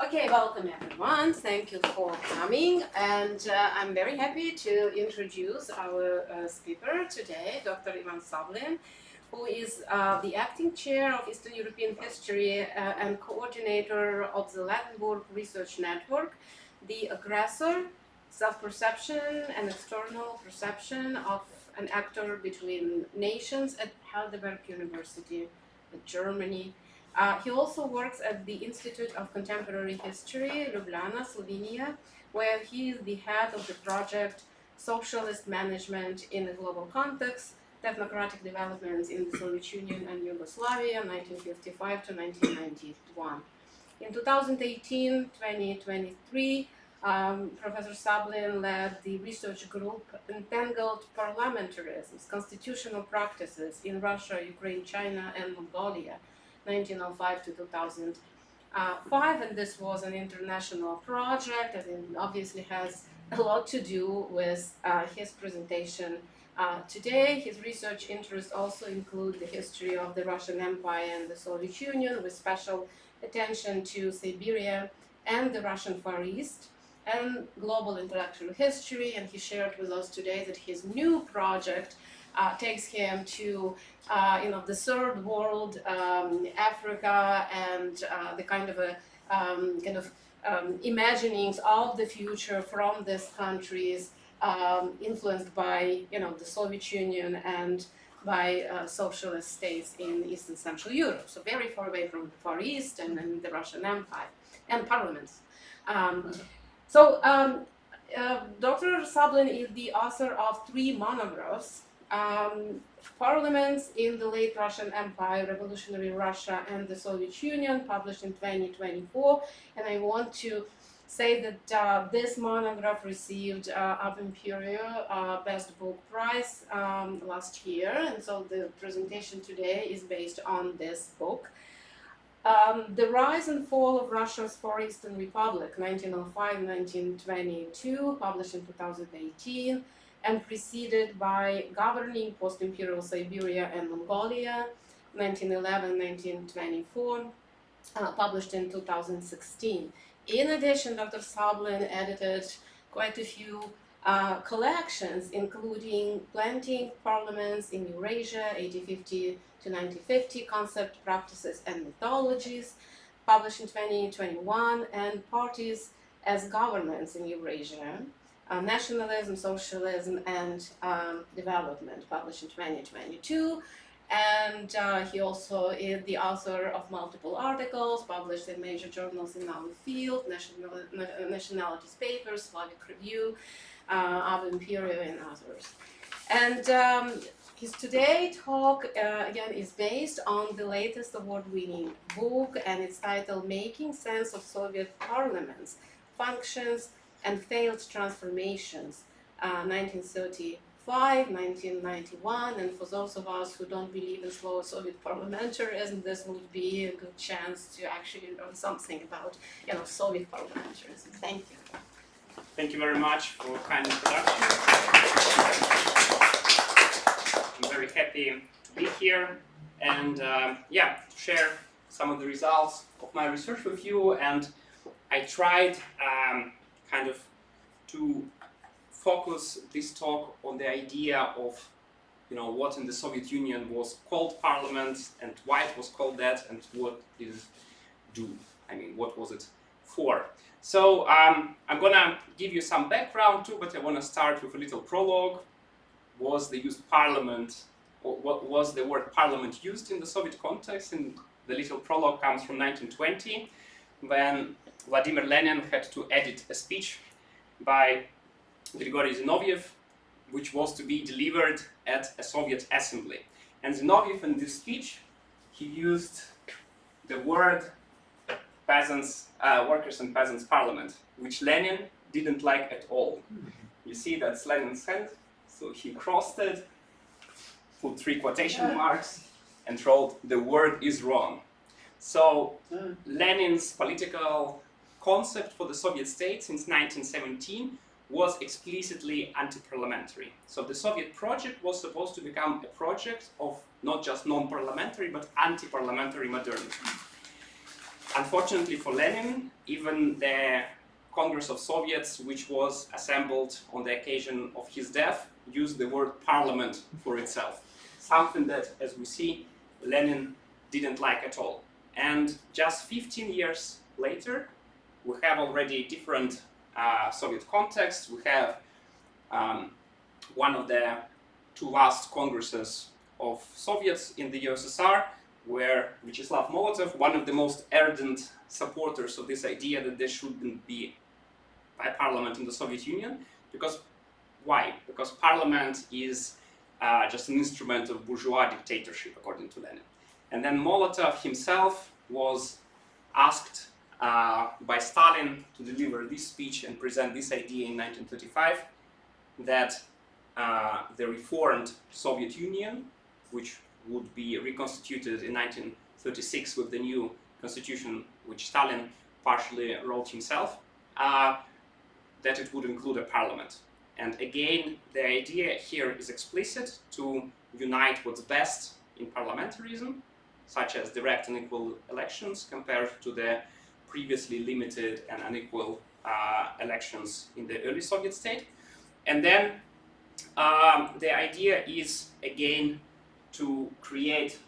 Okay, welcome everyone. Thank you for coming, and I'm very happy to introduce our speaker today, Dr. Ivan Sablin, who is the acting chair of Eastern European History and coordinator of the Latinburg Research Network, the aggressor, self-perception and external perception of an actor between nations at Heidelberg University, Germany. He also works at the Institute of Contemporary History, Ljubljana, Slovenia, where he is the head of the project Socialist Management in a Global Context, Technocratic Developments in the Soviet Union and Yugoslavia, 1955 to 1991. In 2018-2023, Professor Sablin led the research group Entangled Parliamentarisms, Constitutional Practices in Russia, Ukraine, China, and Mongolia, 1905 to 2005, and this was an international project, and it obviously has a lot to do with his presentation today. His research interests also include the history of the Russian Empire and the Soviet Union, with special attention to Siberia and the Russian Far East, and global intellectual history. And he shared with us today that his new project takes him to the third world, Africa, and the kind of imaginings of the future from these countries, influenced by the Soviet Union and by socialist states in East and Central Europe, so very far away from the Far East and the Russian Empire and parliaments. Dr. Sablin is the author of 3 monographs: Parliaments in the Late Russian Empire, Revolutionary Russia, and the Soviet Union, published in 2024. And I want to say that this monograph received of Imperio Best Book Prize last year, and so the presentation today is based on this book. The Rise and Fall of Russia's Far Eastern Republic, 1905-1922, published in 2018, and preceded by Governing Post-Imperial Siberia and Mongolia, 1911-1924, published in 2016. In addition, Dr. Sablin edited quite a few collections, including Planting Parliaments in Eurasia, 1850 to 1950, Concept, Practices, and Methodologies, published in 2021, and Parties as Governments in Eurasia, Nationalism, Socialism, and Development, published in 2022. And he also is the author of multiple articles published in major journals in our field, Nationalities Papers, Slavic Review, of Imperio, and others. And his today talk, again, is based on the latest award-winning book, and it's titled Making Sense of Soviet Parliaments, Functions, and Failed Transformations, 1935-1991. And for those of us who don't believe in slow Soviet parliamentarism, this would be a good chance to actually learn something about Soviet parliamentarism. Thank you. Thank you very much for a kind introduction. I'm very happy to be here and to share some of the results of my research with you. And I tried to focus this talk on the idea of what in the Soviet Union was called parliament and why it was called that and what did it do. I mean, what was it for? So I'm gonna give you some background too, but I want to start with a little prologue. Was the used parliament, or what was the word parliament used in the Soviet context? And the little prologue comes from 1920, when Vladimir Lenin had to edit a speech by Grigory Zinoviev, which was to be delivered at a Soviet assembly. And Zinoviev, in this speech, he used the word peasants, workers and peasants parliament, which Lenin didn't like at all. You see, that's Lenin's hand, so he crossed it, put 3 quotation marks, and wrote, "The word is wrong." So Lenin's political concept for the Soviet state since 1917 was explicitly anti-parliamentary. So the Soviet project was supposed to become a project of not just non-parliamentary, but anti-parliamentary modernity. unfortunately for Lenin, even the Congress of Soviets, which was assembled on the occasion of his death, used the word parliament for itself. Something that, as we see, Lenin didn't like at all. And just 15 years later, we have already different Soviet contexts. We have one of the two last congresses of Soviets in the USSR, where Vyacheslav Molotov, one of the most ardent supporters of this idea that there shouldn't be a parliament in the Soviet Union. Because why? Because parliament is just an instrument of bourgeois dictatorship, according to Lenin. And then Molotov himself was asked by Stalin to deliver this speech and present this idea in 1935, that the reformed Soviet Union, which would be reconstituted in 1936 with the new constitution, which Stalin partially wrote himself, that it would include a parliament. And again, the idea here is explicit: to unite what's best in parliamentarism, such as direct and equal elections, compared to the previously limited and unequal elections in the early Soviet state. And then the idea is, again, to create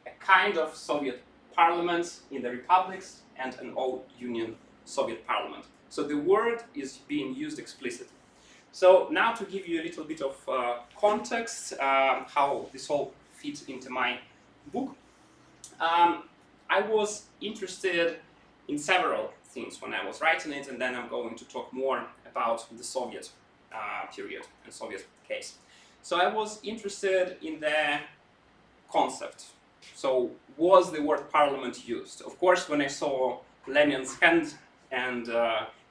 a kind of Soviet parliament in the republics and an all-union Soviet parliament. So the word is being used explicitly. So now to give you a little bit of context, how this all fits into my book. I was interested in several things when I was writing it, and then I'm going to talk more about the Soviet period and Soviet case. So I was interested in the concept. So was the word parliament used? Of course, when I saw Lenin's hand and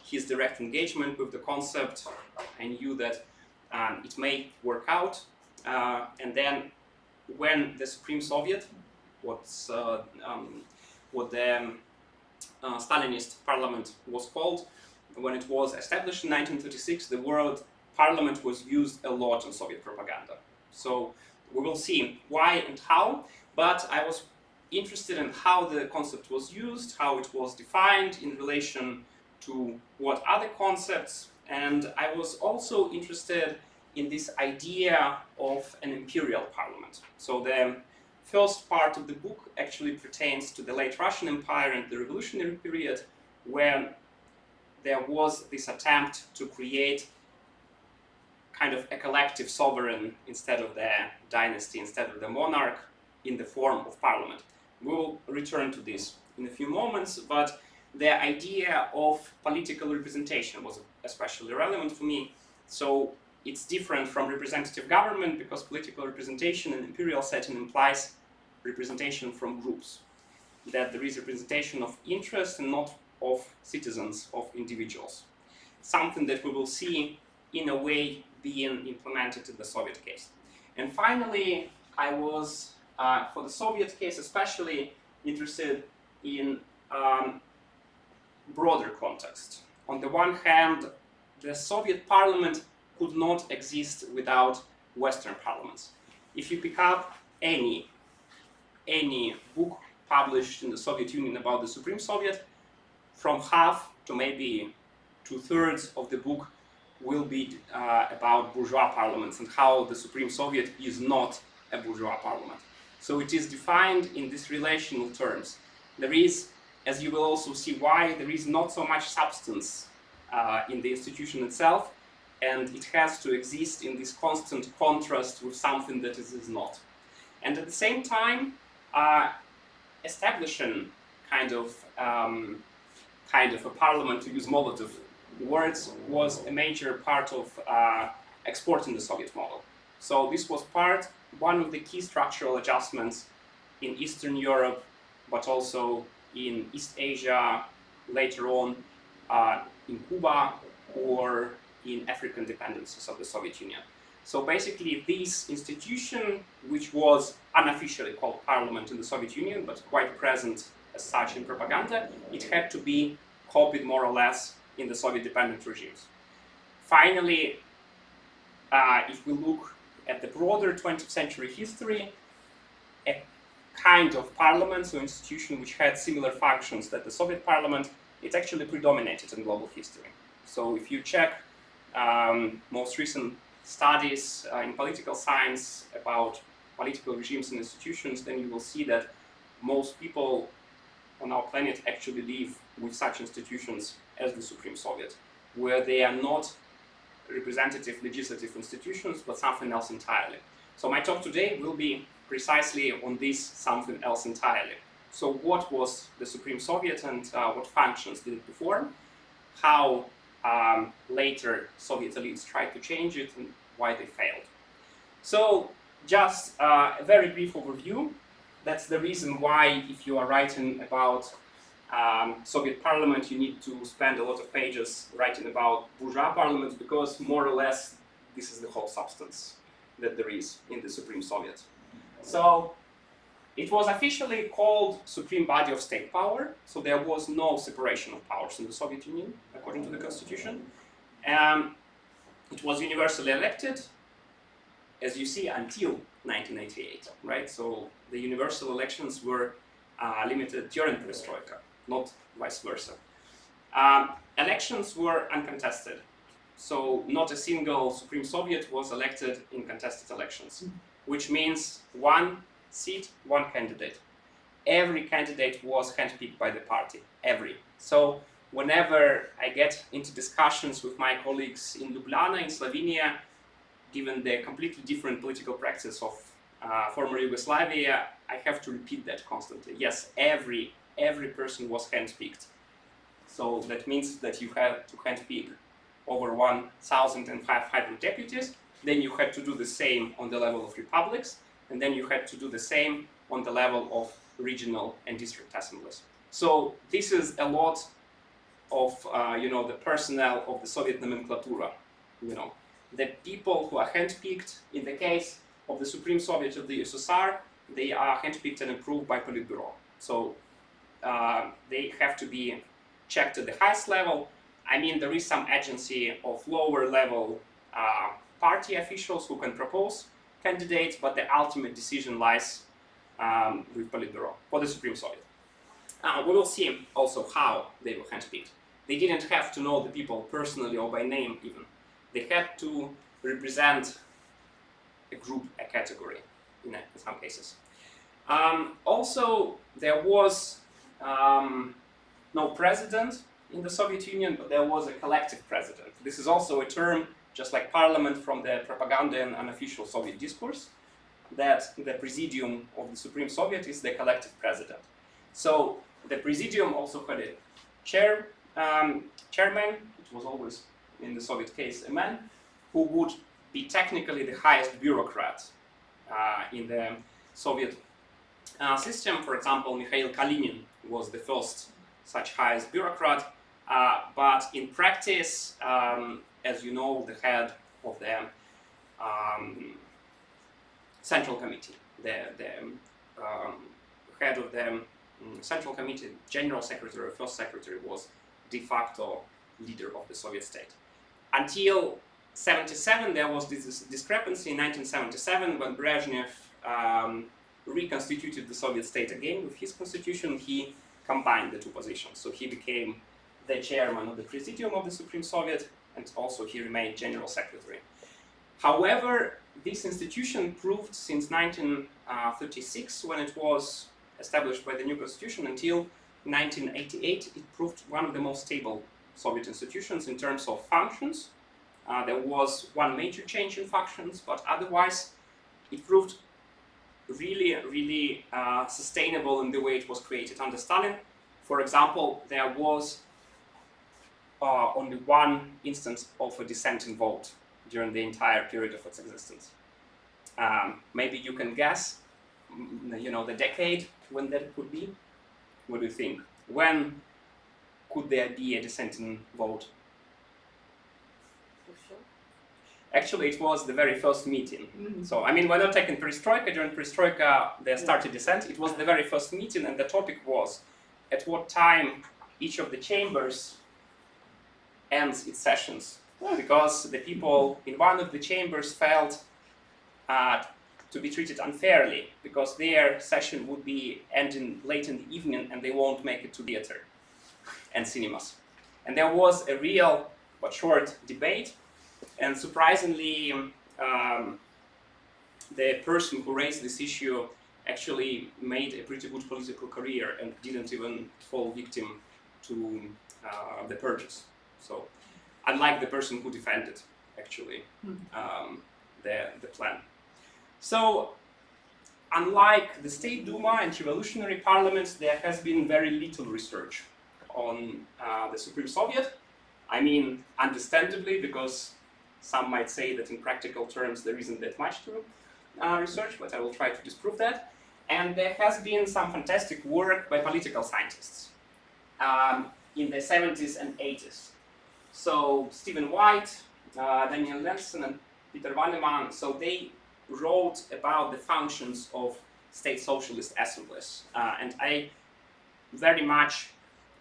his direct engagement with the concept, I knew that it may work out. And then when the Supreme Soviet, what the Stalinist parliament was called, when it was established in 1936, the word parliament was used a lot in Soviet propaganda. So we will see why and how, but I was interested in how the concept was used, how it was defined in relation to what other concepts, and I was also interested in this idea of an imperial parliament. So the first part of the book actually pertains to the late Russian Empire and the revolutionary period, where there was this attempt to create kind of a collective sovereign instead of the dynasty, instead of the monarch, in the form of parliament. We will return to this in a few moments, but the idea of political representation was especially relevant for me. So it's different from representative government, because political representation in imperial setting implies representation from groups, that there is representation of interest and not of citizens, of individuals. Something that we will see in a way being implemented in the Soviet case. And finally, I was, for the Soviet case especially, interested in broader context. On the one hand, the Soviet parliament could not exist without Western parliaments. If you pick up any book published in the Soviet Union about the Supreme Soviet, from half to maybe 2/3 of the book will be about bourgeois parliaments and how the Supreme Soviet is not a bourgeois parliament. So it is defined in these relational terms. There is, as you will also see why, there is not so much substance in the institution itself, and it has to exist in this constant contrast with something that it is not. And at the same time, establishing kind of a parliament, to use Molotov words, was a major part of exporting the Soviet model. So this was one of the key structural adjustments in Eastern Europe, but also in East Asia, later on in Cuba, or in African dependencies of the Soviet Union. So basically this institution, which was unofficially called parliament in the Soviet Union, but quite present as such in propaganda, it had to be copied more or less in the Soviet dependent regimes. Finally, if we look at the broader 20th century history, a kind of parliament, so institution which had similar functions that the Soviet parliament, it actually predominated in global history. So if you check most recent studies in political science about political regimes and institutions, then you will see that most people on our planet actually live with such institutions as the Supreme Soviet, where they are not representative legislative institutions, but something else entirely. So my talk today will be precisely on this something else entirely. So what was the Supreme Soviet and what functions did it perform? How later Soviet elites tried to change it and why they failed. So just a very brief overview. That's the reason why if you are writing about Soviet parliament, you need to spend a lot of pages writing about bourgeois parliaments, because more or less this is the whole substance that there is in the Supreme Soviet. So it was officially called Supreme Body of State Power, so there was no separation of powers in the Soviet Union, according to the constitution. It was universally elected, as you see, until 1988, right? So the universal elections were limited during perestroika, not vice versa. Elections were uncontested, so not a single Supreme Soviet was elected in contested elections, which means one seat, one candidate. Every candidate was handpicked by the party, every. So whenever I get into discussions with my colleagues in Ljubljana, in Slovenia, given the completely different political practice of former Yugoslavia, I have to repeat that constantly. Yes, every person was handpicked. So that means that you had to handpick over 1,500 deputies. Then you had to do the same on the level of republics, and then you had to do the same on the level of regional and district assemblies. So this is a lot of the personnel of the Soviet nomenclatura. The people who are handpicked in the case of the Supreme Soviet of the USSR, they are handpicked and approved by Politburo. So they have to be checked at the highest level. I mean, there is some agency of lower level party officials who can propose candidates, but the ultimate decision lies with Politburo for the Supreme Soviet. We will see also how they were handpicked. They didn't have to know the people personally or by name even. They had to represent a group, a category in some cases. Also, there was no president in the Soviet Union, but there was a collective president. This is also a term, just like parliament, from the propaganda and unofficial Soviet discourse, that the presidium of the Supreme Soviet is the collective president. So the presidium also had a chairman, it was always in the Soviet case a man, who would be technically the highest bureaucrat in the Soviet system. For example, Mikhail Kalinin was the first such highest bureaucrat, but in practice, as you know, the head of the Central Committee, the head of the Central Committee, General Secretary or First Secretary, was de facto leader of the Soviet state. Until 1977, there was this discrepancy in 1977 when Brezhnev reconstituted the Soviet state again with his constitution. He combined the two positions. So he became the chairman of the Presidium of the Supreme Soviet, and also he remained General Secretary. However, this institution proved since 1936, when it was established by the new constitution, until 1988, it proved one of the most stable Soviet institutions in terms of functions. There was one major change in functions, but otherwise it proved really sustainable in the way it was created under Stalin. For example, there was only one instance of a dissenting vote during the entire period of its existence. Maybe you can guess, the decade when that could be. What do you think? When could there be a dissenting vote? Actually, it was the very first meeting. Mm-hmm. So, I mean, we're not taking perestroika. During perestroika, there started dissent. It was the very first meeting, and the topic was at what time each of the chambers ends its sessions. Because the people in one of the chambers felt to to be treated unfairly because their session would be ending late in the evening and they won't make it to theater and cinemas. And there was a real but short debate, and surprisingly, the person who raised this issue actually made a pretty good political career and didn't even fall victim to the purges. So, unlike the person who defended actually the plan. So, unlike the State Duma and revolutionary parliaments, there has been very little research on the Supreme Soviet. I mean, understandably, because some might say that in practical terms there isn't that much to research, but I will try to disprove that. And there has been some fantastic work by political scientists in the 70s and 80s. So Stephen White, Daniel Nelson, and Peter Vanneman, so they wrote about the functions of state socialist assemblies. And I very much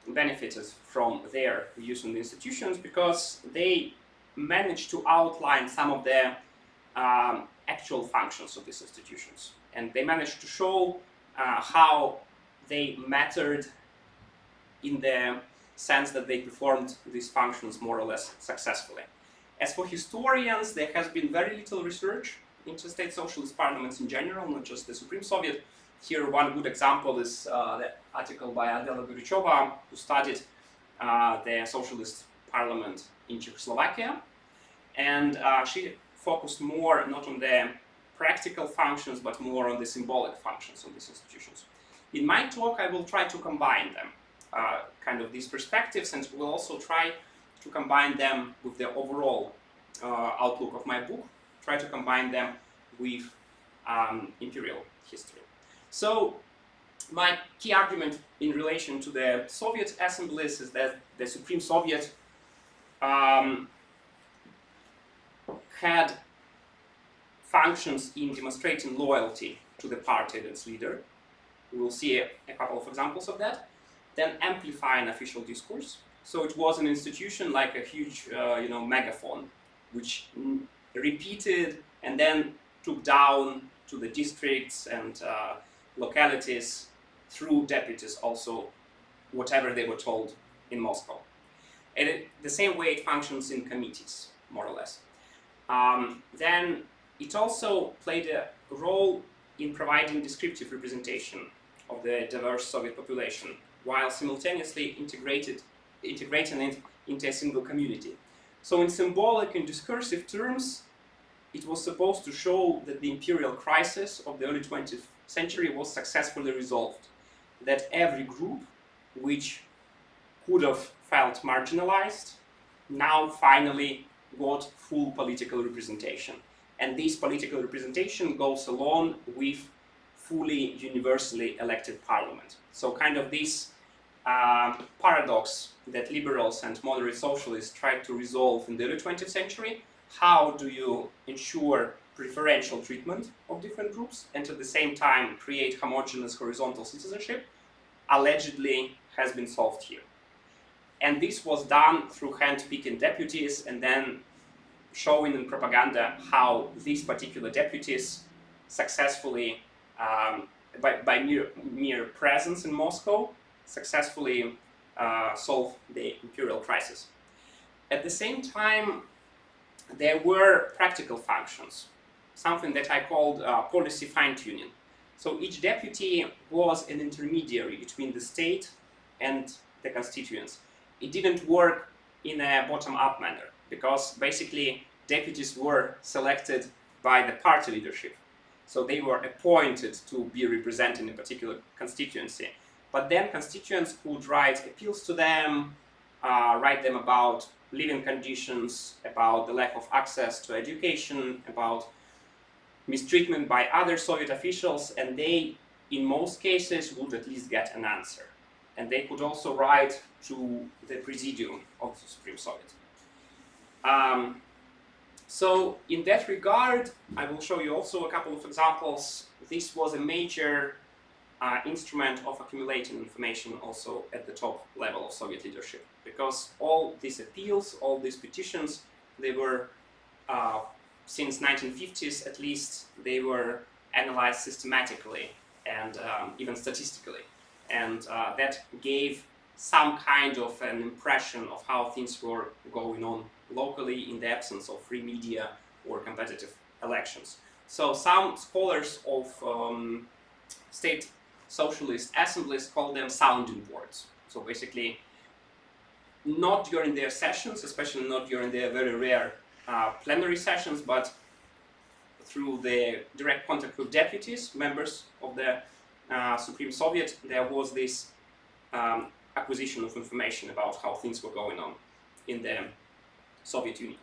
benefited from their use in the institutions because they managed to outline some of the actual functions of these institutions. And they managed to show how they mattered in the sense that they performed these functions more or less successfully. As for historians, there has been very little research into state socialist parliaments in general, not just the Supreme Soviet. Here, one good example is the article by Adela Gorichova, who studied the socialist parliament in Czechoslovakia. And she focused more not on the practical functions, but more on the symbolic functions of these institutions. In my talk, I will try to combine them, kind of these perspectives, and we'll also try to combine them with the overall outlook of my book, try to combine them with imperial history. So, my key argument in relation to the Soviet assemblies is that the Supreme Soviet had functions in demonstrating loyalty to the party and its leader. We will see a couple of examples of that. Then amplifying official discourse. So it was an institution like a huge, megaphone, which repeated and then took down to the districts and localities through deputies also, whatever they were told in Moscow. And the same way it functions in committees, more or less. Then it also played a role in providing descriptive representation of the diverse Soviet population, while simultaneously integrating it into a single community. So in symbolic and discursive terms, it was supposed to show that the imperial crisis of the early 20th century was successfully resolved, that every group which could have felt marginalized now finally got full political representation. And this political representation goes along with fully universally elected parliament. So kind of this paradox that liberals and moderate socialists tried to resolve in the early 20th century. How do you ensure preferential treatment of different groups and at the same time create homogeneous horizontal citizenship? Allegedly has been solved here. And this was done through hand-picking deputies and then showing in propaganda how these particular deputies successfully, by mere presence in Moscow, successfully solve the imperial crisis. At the same time, there were practical functions, something that I called policy fine-tuning. So each deputy was an intermediary between the state and the constituents. It didn't work in a bottom-up manner, because basically deputies were selected by the party leadership. So they were appointed to be representing a particular constituency. But then constituents could write appeals to them, write them about living conditions, about the lack of access to education, about mistreatment by other Soviet officials, and they, in most cases, would at least get an answer. And they could also write to the Presidium of the Supreme Soviet. So in that regard, I will show you also a couple of examples. This was a major instrument of accumulating information also at the top level of Soviet leadership, because all these appeals, all these petitions, they were, since 1950s at least, they were analyzed systematically and even statistically. And that gave some kind of an impression of how things were going on locally in the absence of free media or competitive elections. So some scholars of state socialist assemblies call them sounding boards. So basically, not during their sessions, especially not during their very rare plenary sessions, but through the direct contact with deputies, members of the Supreme Soviet, there was this acquisition of information about how things were going on in the Soviet Union.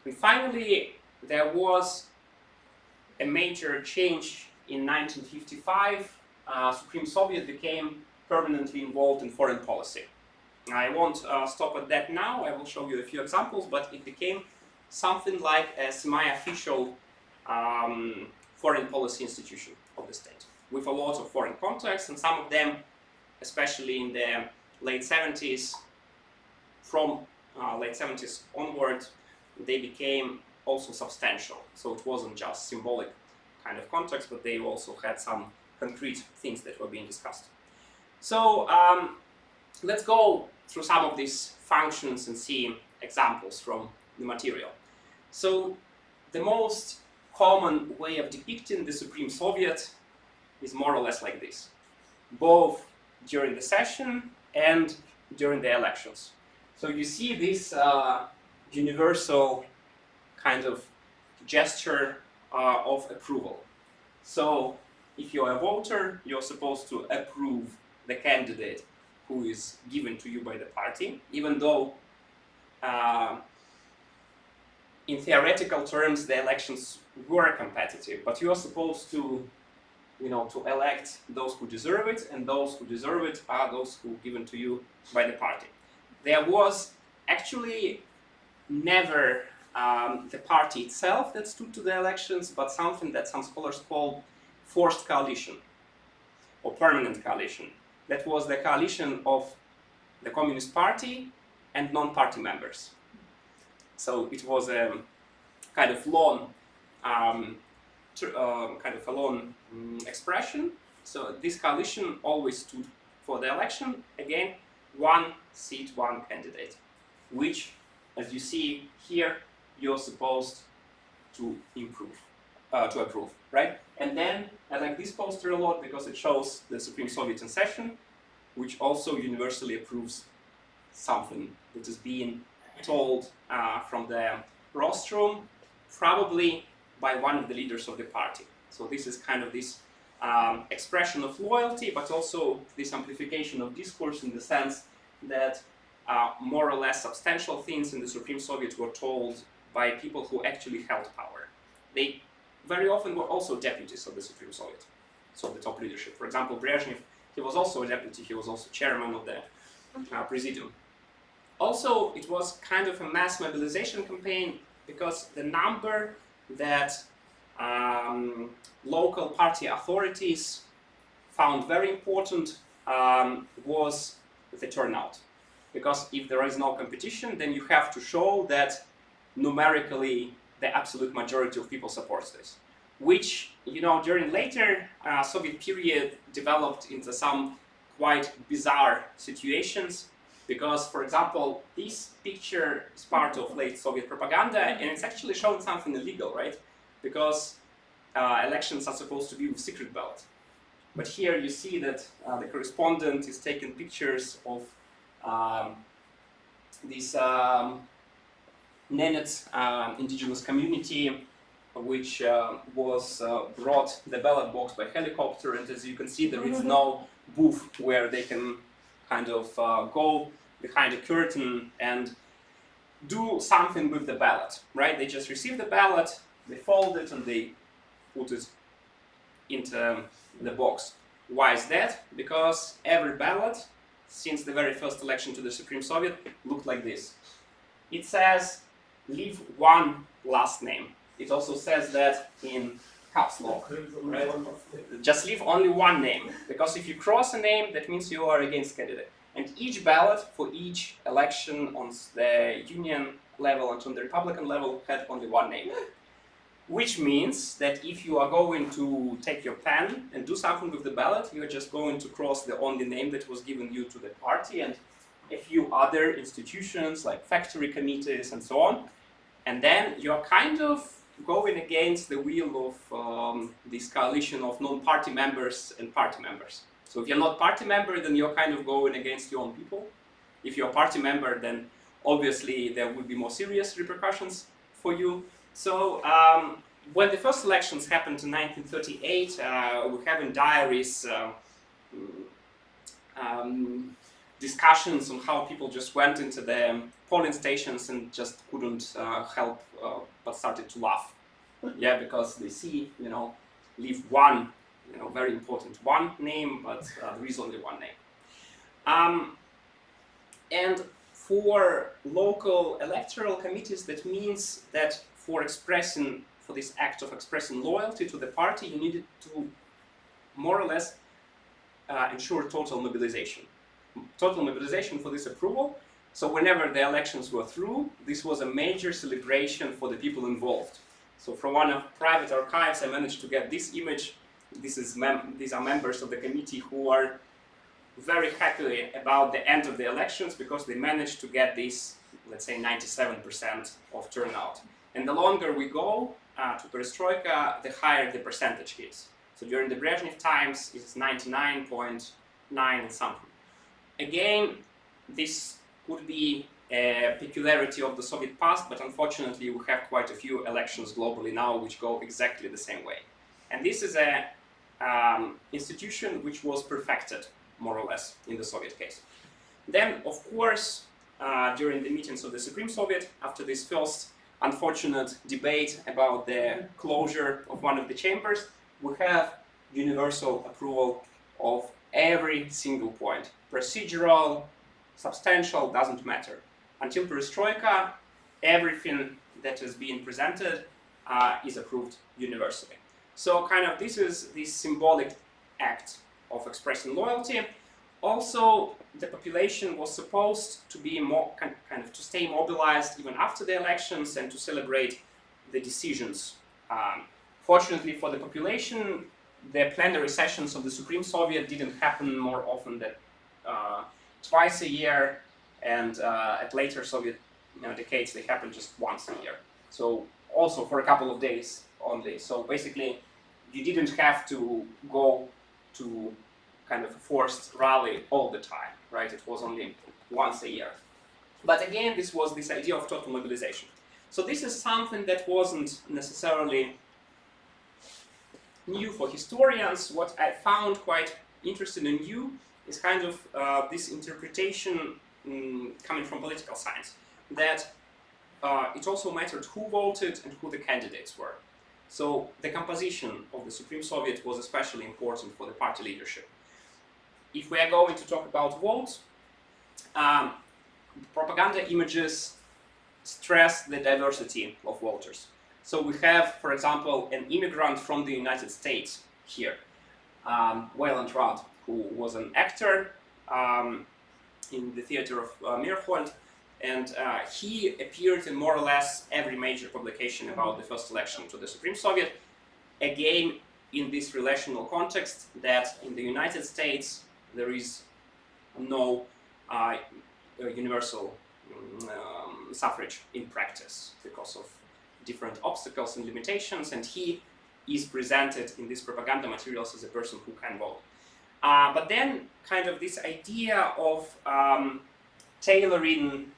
And finally, there was a major change in 1955. Supreme Soviet became permanently involved in foreign policy. I won't stop at that now. I will show you a few examples, but it became something like a semi-official foreign policy institution of the state, with a lot of foreign contacts, and some of them, especially in the late 70s, from late 70s onward, they became also substantial. So it wasn't just symbolic kind of contacts, but they also had some concrete things that were being discussed. So let's go through some of these functions and see examples from the material. So the most common way of depicting the Supreme Soviet is more or less like this, both during the session and during the elections. So you see this universal kind of gesture of approval. So if you're a voter, you're supposed to approve the candidate who is given to you by the party, even though in theoretical terms the elections were competitive, but you're supposed to, to elect those who deserve it, and those who deserve it are those who are given to you by the party. There was actually never the party itself that stood to the elections, but something that some scholars call forced coalition or permanent coalition. That was the coalition of the Communist Party and non-party members. So it was a kind of lone, expression. So this coalition always stood for the election. Again, one seat, one candidate, which, as you see here, you're supposed to approve, right? And then I like this poster a lot because it shows the Supreme Soviet in session, which also universally approves something that is being told from the rostrum, probably by one of the leaders of the party. So this is kind of this expression of loyalty, but also this amplification of discourse in the sense that more or less substantial things in the Supreme Soviet were told by people who actually held power. They very often were also deputies of the Supreme Soviet, so the top leadership. For example, Brezhnev, he was also a deputy, he was also chairman of the presidium. Also, it was kind of a mass mobilization campaign because the number that local party authorities found very important was the turnout. Because if there is no competition, then you have to show that numerically the absolute majority of people supports this. Which, during later Soviet period developed into some quite bizarre situations. Because, for example, this picture is part of late Soviet propaganda, and it's actually showing something illegal, right? Because elections are supposed to be with secret ballot. But here you see that the correspondent is taking pictures of this Nenets indigenous community, which was brought the ballot box by helicopter, and as you can see, there is no booth where they can kind of go behind a curtain and do something with the ballot, right? They just receive the ballot, they fold it, and they put it into the box. Why is that? Because every ballot, since the very first election to the Supreme Soviet, looked like this. It says, leave one last name. It also says that in caps lock, right? Just leave only one name, because if you cross a name, that means you are against candidate. And each ballot for each election on the Union level and on the Republican level had only one name. which means that if you are going to take your pen and do something with the ballot, you are just going to cross the only name that was given you to the party and a few other institutions like factory committees and so on. And then you're kind of going against the will of this coalition of non-party members and party members. So if you're not party member, then you're kind of going against your own people. If you're a party member, then obviously there will be more serious repercussions for you. So when the first elections happened in 1938, we have in diaries discussions on how people just went into the polling stations and just couldn't help but started to laugh. Yeah, because they see, leave one, very important one name, but there is only one name. And for local electoral committees, that means that for this act of expressing loyalty to the party, you needed to more or less ensure total mobilization. Total mobilization for this approval. So whenever the elections were through, this was a major celebration for the people involved. So from one of private archives, I managed to get this image. These are members of the committee who are very happy about the end of the elections because they managed to get this, let's say, 97% of turnout. And the longer we go to perestroika, the higher the percentage is. So during the Brezhnev times, it's 99.9 and something. Again, this could be a peculiarity of the Soviet past, but unfortunately we have quite a few elections globally now which go exactly the same way. And this is a institution which was perfected, more or less, in the Soviet case. Then, of course, during the meetings of the Supreme Soviet, after this first unfortunate debate about the closure of one of the chambers, we have universal approval of every single point. Procedural, substantial, doesn't matter. Until perestroika, everything that is being presented is approved universally. So kind of this is this symbolic act of expressing loyalty. Also, the population was supposed to be more kind of to stay mobilized even after the elections and to celebrate the decisions. Fortunately for the population, the plenary sessions of the Supreme Soviet didn't happen more often than twice a year, and at later Soviet decades they happened just once a year. So also for a couple of days only. So basically, you didn't have to go to kind of a forced rally all the time, right? It was only once a year. But again, this was this idea of total mobilization. So this is something that wasn't necessarily new for historians. What I found quite interesting and new is kind of this interpretation coming from political science, that it also mattered who voted and who the candidates were. So the composition of the Supreme Soviet was especially important for the party leadership. If we are going to talk about votes, propaganda images stress the diversity of voters. So we have, for example, an immigrant from the United States here, Wayland Rudd, who was an actor in the theater of Meyerhold, and he appeared in more or less every major publication about the first election to the Supreme Soviet, again in this relational context that in the United States there is no universal suffrage in practice because of different obstacles and limitations, and he is presented in these propaganda materials as a person who can vote. But then kind of this idea of tailoring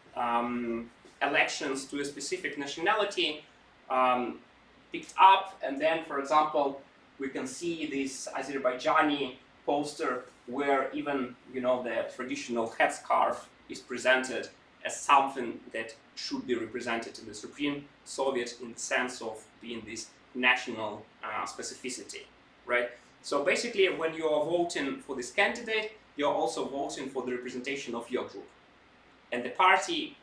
elections to a specific nationality picked up, and then, for example, we can see this Azerbaijani poster where even the traditional headscarf is presented as something that should be represented in the Supreme Soviet in the sense of being this national specificity, right? So basically, when you are voting for this candidate, you're also voting for the representation of your group. And the party,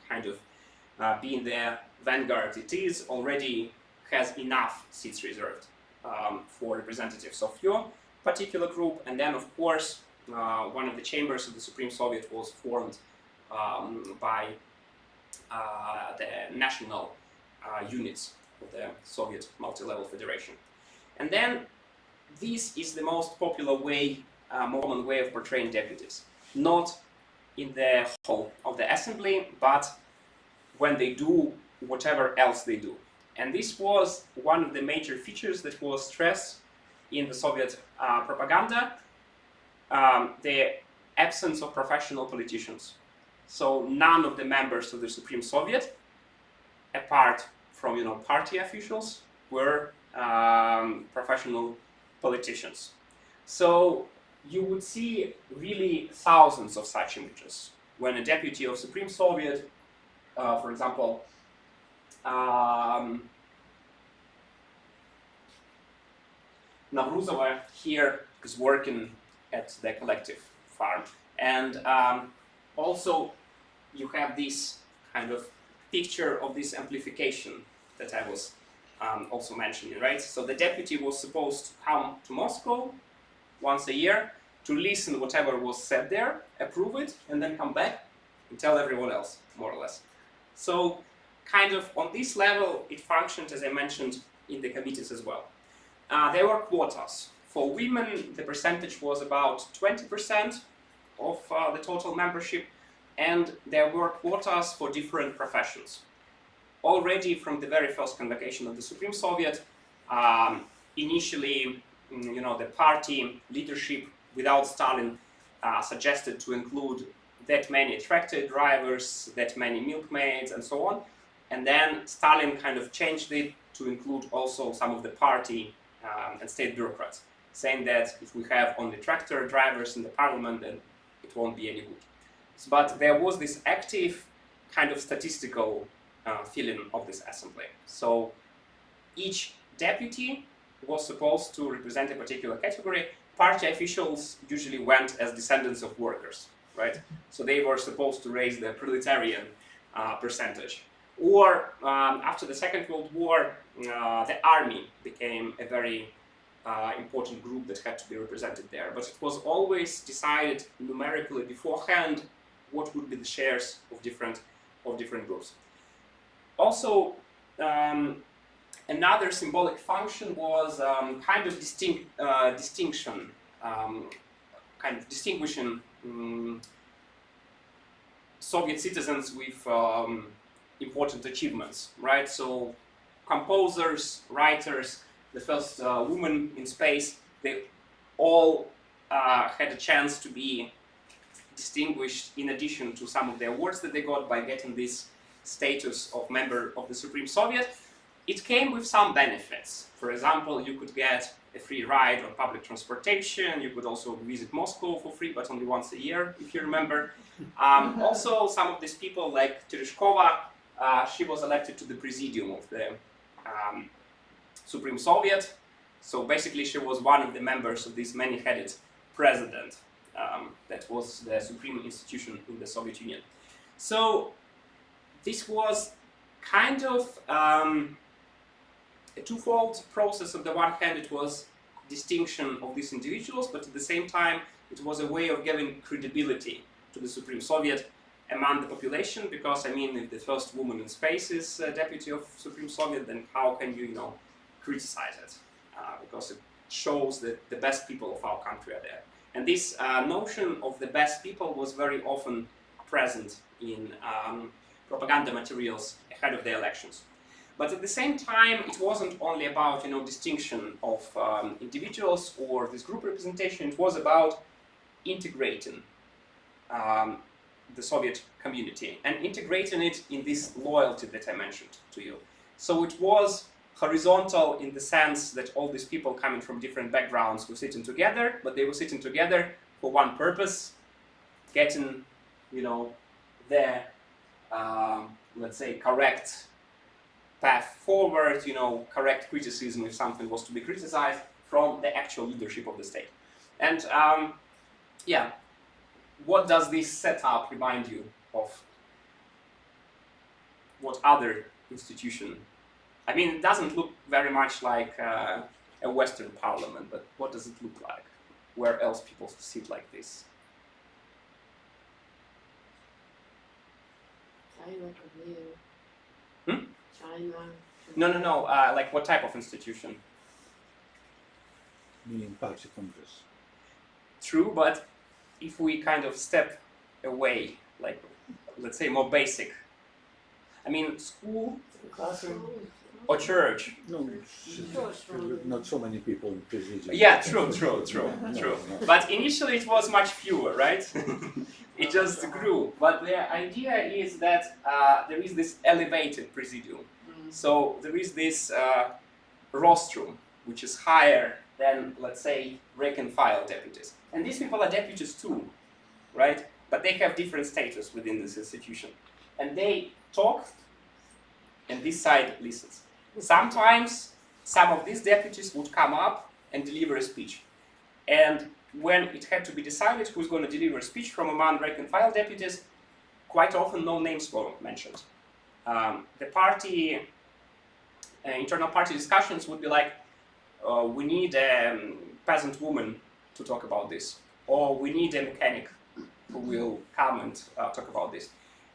kind of being the vanguard it is, already has enough seats reserved for representatives of your particular group. And then, of course, one of the chambers of the Supreme Soviet was formed by the national units the Soviet multi-level federation. And then this is the most popular way, more common way of portraying deputies. Not in the hall of the assembly, but when they do whatever else they do. And this was one of the major features that was stressed in the Soviet propaganda, the absence of professional politicians. So none of the members of the Supreme Soviet, apart from party officials, were professional politicians. So you would see really thousands of such images when a deputy of Supreme Soviet, for example, Navruzova here is working at the collective farm, and also you have this kind of picture of this amplification that I was also mentioning, right? So the deputy was supposed to come to Moscow once a year to listen whatever was said there, approve it, and then come back and tell everyone else, more or less. So kind of on this level, it functioned, as I mentioned, in the committees as well. There were quotas. For women, the percentage was about 20% of the total membership, and there were quotas for different professions. Already from the very first convocation of the Supreme Soviet, initially, the party leadership without Stalin suggested to include that many tractor drivers, that many milkmaids, and so on. And then Stalin kind of changed it to include also some of the party and state bureaucrats, saying that if we have only tractor drivers in the parliament, then it won't be any good. But there was this active kind of statistical feeling of this assembly. So each deputy was supposed to represent a particular category. Party officials usually went as descendants of workers, right? So they were supposed to raise the proletarian percentage. Or after the Second World War, the army became a very important group that had to be represented there. But it was always decided numerically beforehand what would be the shares of different groups. Also, another symbolic function was kind of distinction, kind of distinguishing Soviet citizens with important achievements, right? So composers, writers, the first woman in space, they all had a chance to be distinguished in addition to some of the awards that they got by getting this status of member of the Supreme Soviet. It came with some benefits. For example, you could get a free ride on public transportation. You could also visit Moscow for free, but only once a year, if you remember. Also, some of these people, like Tereshkova, she was elected to the presidium of the Supreme Soviet. So basically, she was one of the members of this many-headed president that was the supreme institution in the Soviet Union. So this was kind of a twofold process. On the one hand, it was distinction of these individuals, but at the same time, it was a way of giving credibility to the Supreme Soviet among the population, because, I mean, if the first woman in space is deputy of Supreme Soviet, then how can you, criticize it? Because it shows that the best people of our country are there. And this notion of the best people was very often present in propaganda materials ahead of the elections. But at the same time, it wasn't only about distinction of individuals or this group representation. It was about integrating the Soviet community and integrating it in this loyalty that I mentioned to you. So it was horizontal in the sense that all these people coming from different backgrounds were sitting together, but they were sitting together for one purpose: getting, the let's say correct path forward, correct criticism if something was to be criticized from the actual leadership of the state. And yeah, what does this setup remind you of? What other institution? I mean, it doesn't look very much like a Western parliament, but what does it look like? Where else people sit like this? China, Korea. Hmm? China, No. Like what type of institution? Meaning Party Congress. True, but if we kind of step away, like let's say more basic. I mean, school Classroom. or church. No, not so many people in presidium. Yeah, true. No. But initially it was much fewer, right? It just grew. But the idea is that there is this elevated presidium. So there is this rostrum, which is higher than, let's say, rank and file deputies. And these people are deputies too, right? But they have different status within this institution. And they talk, and this side listens. Sometimes some of these deputies would come up and deliver a speech. And when it had to be decided who's going to deliver a speech from among rank and file deputies, quite often no names were mentioned. The party, internal party discussions would be like, we need a peasant woman to talk about this, or we need a mechanic who will come and talk about this.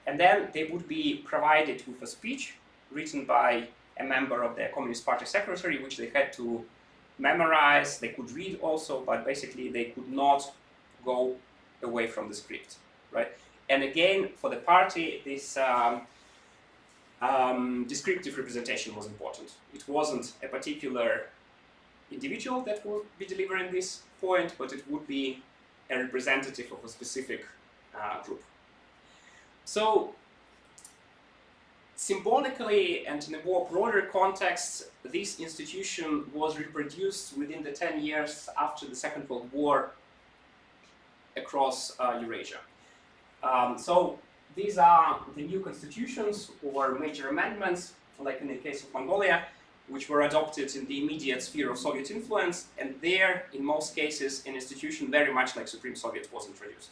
And then they would be provided with a speech written by a member of the Communist Party secretary, which they had to memorize. They could read also, but basically they could not go away from the script, right? And again, for the party, this descriptive representation was important. It wasn't a particular individual that would be delivering this point, but it would be a representative of a specific group. So, symbolically and in a more broader context, this institution was reproduced within the 10 years after the Second World War across Eurasia. So these are the new constitutions or major amendments, like in the case of Mongolia, which were adopted in the immediate sphere of Soviet influence, and there, in most cases, an institution very much like Supreme Soviet was introduced.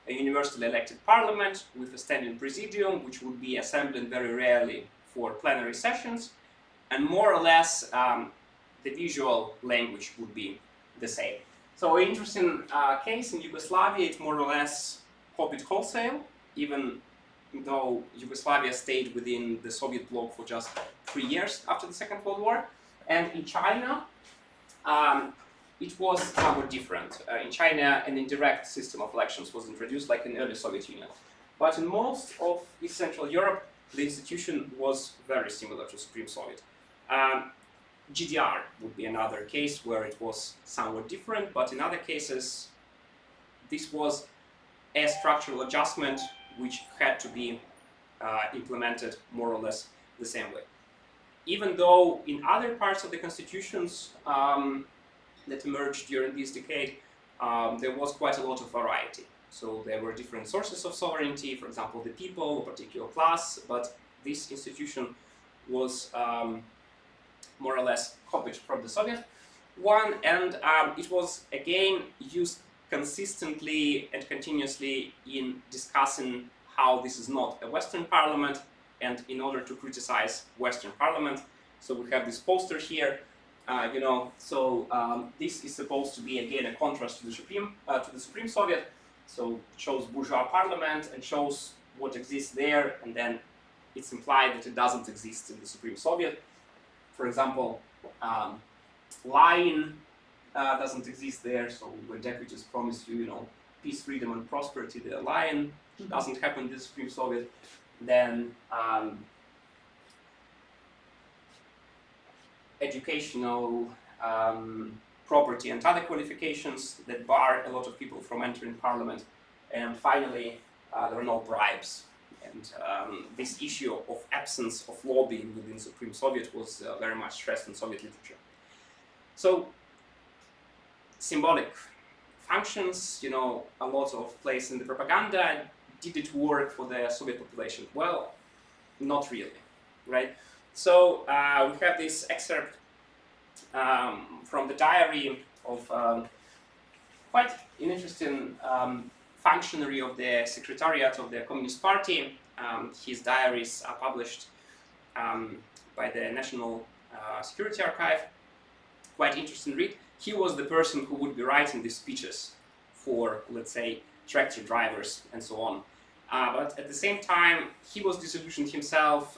A universally elected parliament with a standing presidium, which would be assembling very rarely for plenary sessions, and more or less the visual language would be the same. So an interesting case in Yugoslavia, it more or less copied wholesale, even though Yugoslavia stayed within the Soviet bloc for just 3 years after the Second World War. And in China, it was somewhat different. In China, an indirect system of elections was introduced, like in early Soviet Union. But in most of East Central Europe, the institution was very similar to Supreme Soviet. GDR would be another case where it was somewhat different, but in other cases, this was a structural adjustment which had to be implemented more or less the same way. Even though in other parts of the constitutions that emerged during this decade, there was quite a lot of variety. So there were different sources of sovereignty, for example, the people, a particular class, but this institution was more or less copied from the Soviet one, and it was again used consistently and continuously in discussing how this is not a Western parliament, and in order to criticize Western parliament. So we have this poster here, this is supposed to be again a contrast to the Supreme Soviet. So it shows bourgeois parliament and shows what exists there, and then it's implied that it doesn't exist in the Supreme Soviet. For example, lying doesn't exist there, so when deputies promise you, peace, freedom, and prosperity, they're lying. Doesn't happen in the Supreme Soviet. Then educational, property, and other qualifications that bar a lot of people from entering parliament. And finally, there are no bribes. And this issue of absence of lobbying within Supreme Soviet was very much stressed in Soviet literature. So, symbolic functions, a lot of place in the propaganda. Did it work for the Soviet population? Well, not really, right? So we have this excerpt from the diary of quite an interesting functionary of the Secretariat of the Communist Party. His diaries are published by the National Security Archive. Quite interesting read. He was the person who would be writing the speeches for, let's say, tractor drivers and so on. But at the same time, he was disillusioned himself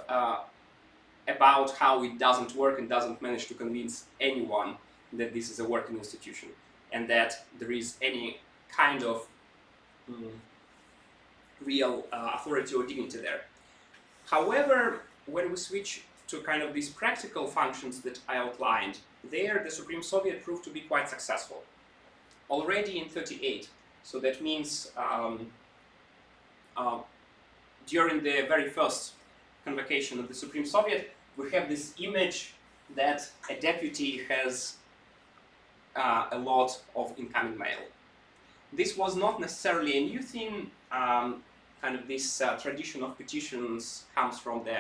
about how it doesn't work and doesn't manage to convince anyone that this is a working institution and that there is any kind of real authority or dignity there. However, when we switch to kind of these practical functions that I outlined, there the Supreme Soviet proved to be quite successful. Already in 1938, so that means during the very first convocation of the Supreme Soviet, we have this image that a deputy has a lot of incoming mail. This was not necessarily a new thing. Kind of this tradition of petitions comes from the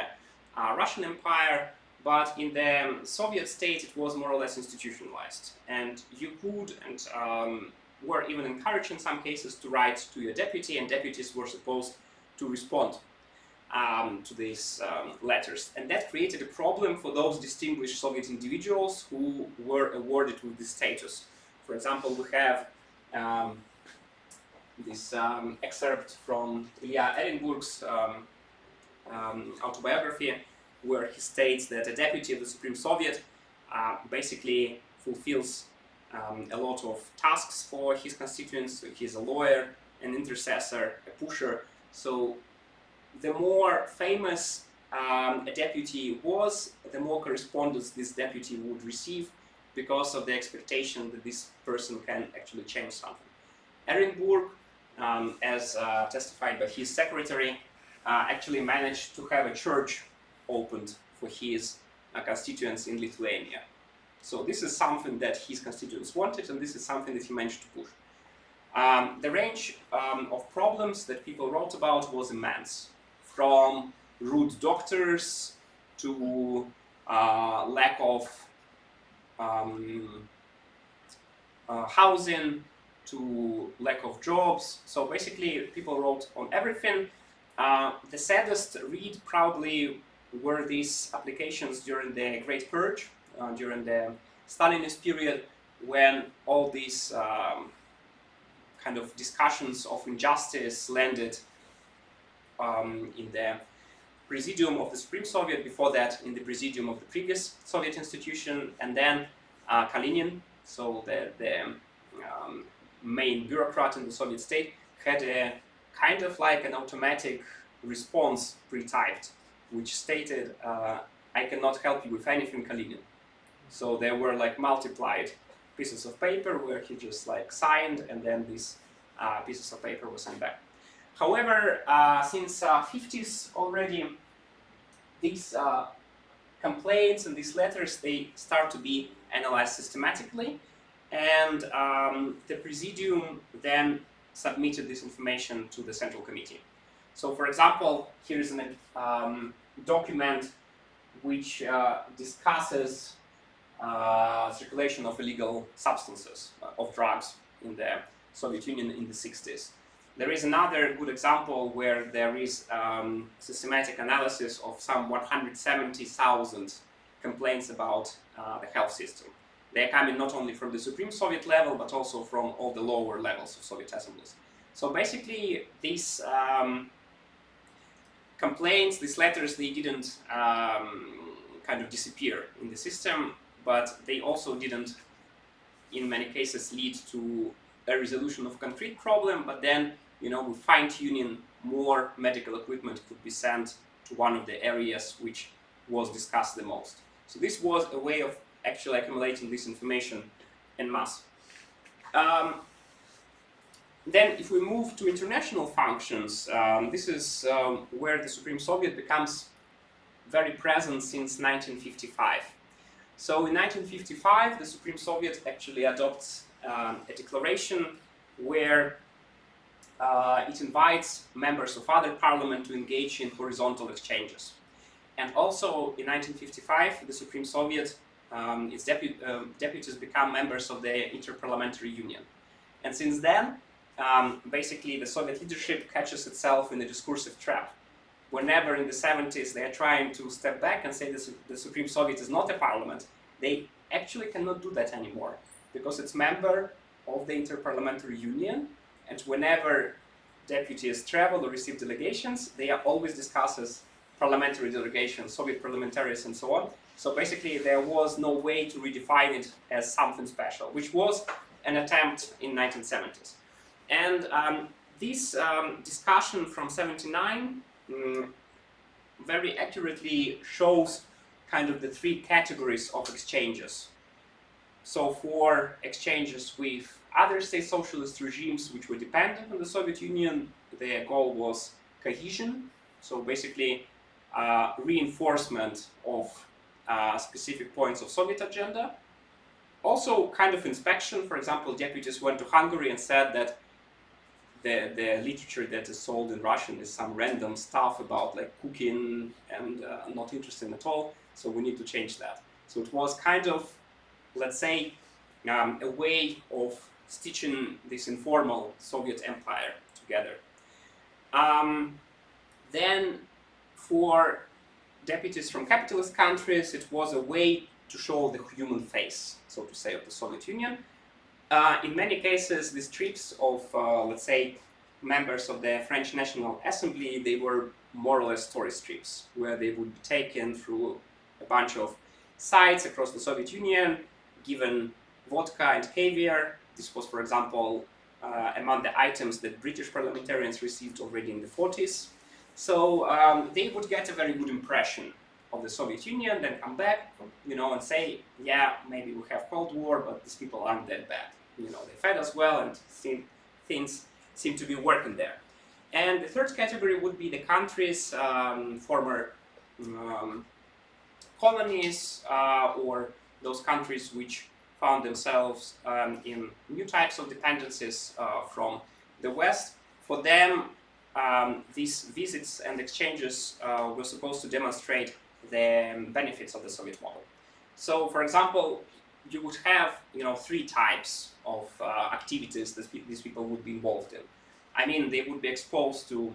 Russian Empire, but in the Soviet state it was more or less institutionalized. And you could and were even encouraged in some cases to write to your deputy, and deputies were supposed to respond to these letters. And that created a problem for those distinguished Soviet individuals who were awarded with this status. For example, we have this excerpt from Ilya Ehrenburg's autobiography, where he states that a deputy of the Supreme Soviet basically fulfills a lot of tasks for his constituents. So he's a lawyer, an intercessor, a pusher. So the more famous a deputy was, the more correspondence this deputy would receive because of the expectation that this person can actually change something. Ehrenburg, as testified by his secretary, actually managed to have a church opened for his constituents in Lithuania. So this is something that his constituents wanted, and this is something that he managed to push. The range of problems that people wrote about was immense, from rude doctors to lack of housing, to lack of jobs. So basically people wrote on everything. The saddest read probably were these applications during the Great Purge, during the Stalinist period, when all these kind of discussions of injustice landed in the Presidium of the Supreme Soviet, before that in the Presidium of the previous Soviet institution, and then Kalinin, so the main bureaucrat in the Soviet state, had a kind of like an automatic response pre-typed, which stated, I cannot help you with anything, Kalinin. So there were like multiplied pieces of paper where he just like signed, and then these pieces of paper were sent back. However, since 50s already, these complaints and these letters, they start to be analyzed systematically, and the Presidium then submitted this information to the Central Committee. So, for example, here is a document which discusses circulation of illegal substances, of drugs in the Soviet Union in the 60s. There is another good example where there is systematic analysis of some 170,000 complaints about the health system. They are coming not only from the Supreme Soviet level, but also from all the lower levels of Soviet assemblies. So basically, these complaints, these letters, they didn't kind of disappear in the system, but they also didn't, in many cases, lead to a resolution of concrete problem, but then, you know, with fine-tuning, more medical equipment could be sent to one of the areas which was discussed the most. So this was a way of actually accumulating this information en masse. Then if we move to international functions, this is where the Supreme Soviet becomes very present since 1955. So in 1955, the Supreme Soviet actually adopts a declaration where it invites members of other parliament to engage in horizontal exchanges. And also in 1955, the Supreme Soviet, its deputies become members of the Interparliamentary Union. And since then, basically the Soviet leadership catches itself in a discursive trap. Whenever in the 70s they are trying to step back and say the Supreme Soviet is not a parliament, they actually cannot do that anymore, because it's member of the Interparliamentary Union, and whenever deputies travel or receive delegations, they are always discussed as parliamentary delegations, Soviet parliamentarians, and so on. So basically, there was no way to redefine it as something special, which was an attempt in 1970s. And this discussion from 79 very accurately shows kind of the three categories of exchanges. So for exchanges with other state socialist regimes which were dependent on the Soviet Union, their goal was cohesion, so basically reinforcement of specific points of Soviet agenda. Also kind of inspection, for example, deputies went to Hungary and said that the literature that is sold in Russian is some random stuff about like cooking and not interesting at all, so we need to change that. So it was kind of, let's say, a way of stitching this informal Soviet empire together. Then for deputies from capitalist countries, it was a way to show the human face, so to say, of the Soviet Union. In many cases, these trips of, let's say, members of the French National Assembly, they were more or less tourist trips, where they would be taken through a bunch of sites across the Soviet Union, given vodka and caviar. This was, for example, among the items that British parliamentarians received already in the 40s. So they would get a very good impression of the Soviet Union, then come back, and say, yeah, maybe we have Cold War, but these people aren't that bad. They fed us well, and things seem to be working there. And the third category would be the countries, former colonies, or those countries which found themselves in new types of dependencies from the West. For them, these visits and exchanges were supposed to demonstrate the benefits of the Soviet model. So, for example, you would have, three types of activities that these people would be involved in. I mean, they would be exposed to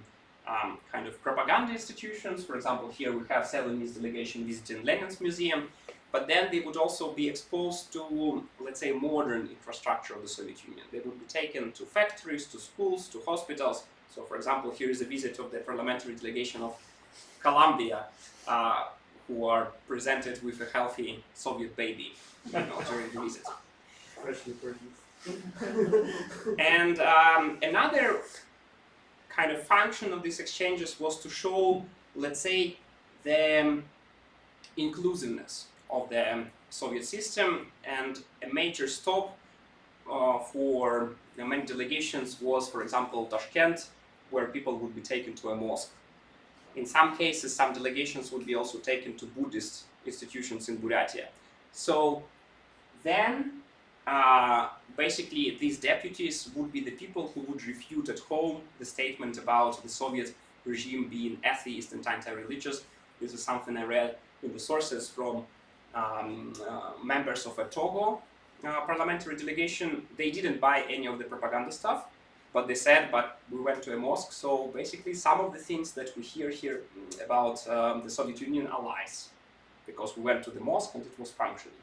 kind of propaganda institutions. For example, here we have Sablin's delegation visiting Lenin's museum. But then they would also be exposed to, let's say, modern infrastructure of the Soviet Union. They would be taken to factories, to schools, to hospitals. So, for example, here is a visit of the parliamentary delegation of Colombia, who are presented with a healthy Soviet baby during the visit. Freshly produced. And another kind of function of these exchanges was to show, let's say, the inclusiveness of the Soviet system, and a major stop for many delegations was, for example, Tashkent, where people would be taken to a mosque. In some cases, some delegations would be also taken to Buddhist institutions in Buryatia. So then, basically, these deputies would be the people who would refute at home the statement about the Soviet regime being atheist and anti-religious. This is something I read in the sources from members of a Togo parliamentary delegation. They didn't buy any of the propaganda stuff, but they said, but we went to a mosque, so basically some of the things that we hear here about the Soviet Union are lies, because we went to the mosque and it was functioning.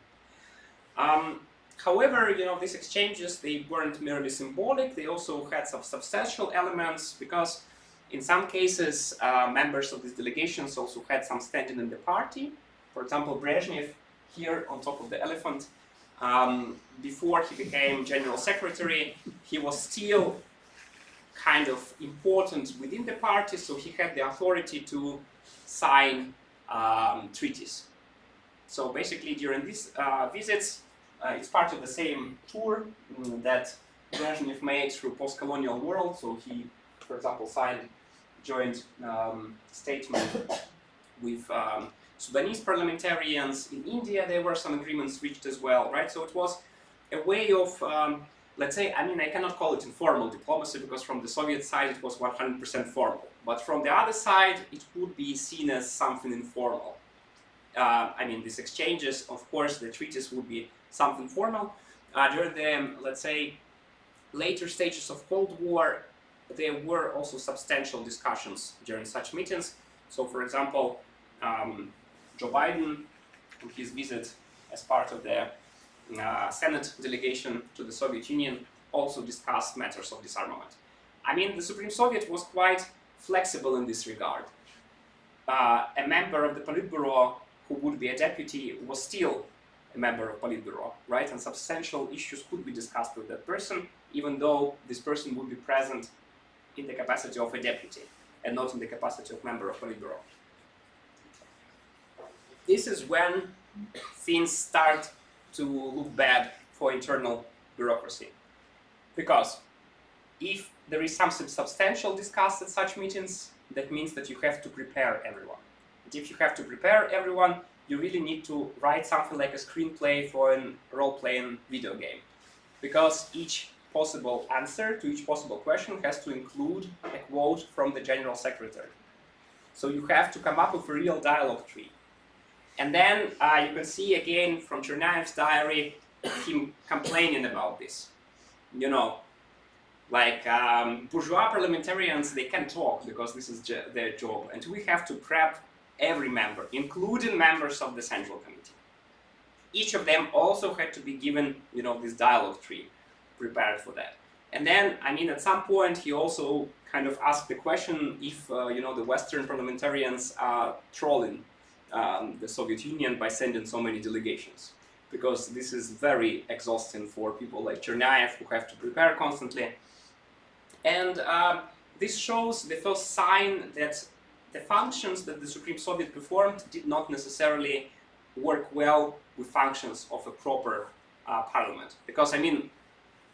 However, these exchanges, they weren't merely symbolic, they also had some substantial elements, because in some cases, members of these delegations also had some standing in the party. For example, Brezhnev, here on top of the elephant, before he became general secretary, he was still kind of important within the party, so he had the authority to sign treaties. So basically, during these visits, it's part of the same tour that Brezhnev made through post-colonial world. So he, for example, signed joint statement with Sudanese parliamentarians. In India, there were some agreements reached as well, right? So it was a way of, let's say, I mean, I cannot call it informal diplomacy, because from the Soviet side it was 100% formal. But from the other side, it would be seen as something informal. I mean, these exchanges, of course, the treaties would be something formal. During the, let's say, later stages of Cold War, there were also substantial discussions during such meetings. So, for example, Joe Biden, on his visit as part of the Senate delegation to the Soviet Union, also discussed matters of disarmament. I mean, the Supreme Soviet was quite flexible in this regard. a member of the Politburo who would be a deputy was still a member of Politburo, right? And substantial issues could be discussed with that person, even though this person would be present in the capacity of a deputy and not in the capacity of member of Politburo. This is when things start to look bad for internal bureaucracy. Because if there is something substantial discussed at such meetings, that means that you have to prepare everyone. And if you have to prepare everyone, you really need to write something like a screenplay for a role-playing video game. Because each possible answer to each possible question has to include a quote from the General Secretary. So you have to come up with a real dialogue tree. And then you can see again from Chernyav's diary him complaining about this. You know, like bourgeois parliamentarians, they can talk because this is their job. And we have to prep every member, including members of the Central Committee. Each of them also had to be given, you know, this dialogue tree prepared for that. And then, I mean, at some point, he also kind of asked the question if, you know, the Western parliamentarians are trolling the Soviet Union by sending so many delegations. Because this is very exhausting for people like Chernayev who have to prepare constantly. And this shows the first sign that the functions that the Supreme Soviet performed did not necessarily work well with functions of a proper parliament. Because, I mean,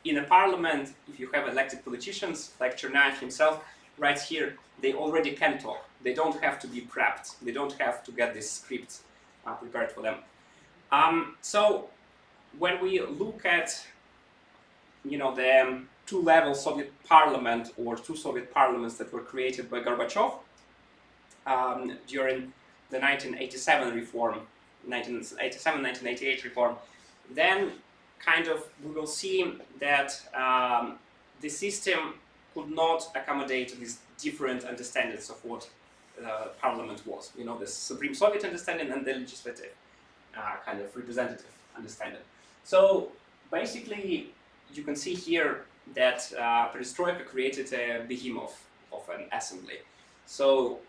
in a parliament, if you have elected politicians, like Chernayev himself writes here, they already can talk. They don't have to be prepped. They don't have to get these scripts prepared for them. So when we look at, you know, the two-level Soviet parliament or two Soviet parliaments that were created by Gorbachev during the 1987 reform, 1987-1988 reform, then kind of we will see that the system could not accommodate these different understandings of what parliament was. You know, the Supreme Soviet understanding and the legislative kind of representative understanding. So basically, you can see here that Perestroika created a behemoth of an assembly. So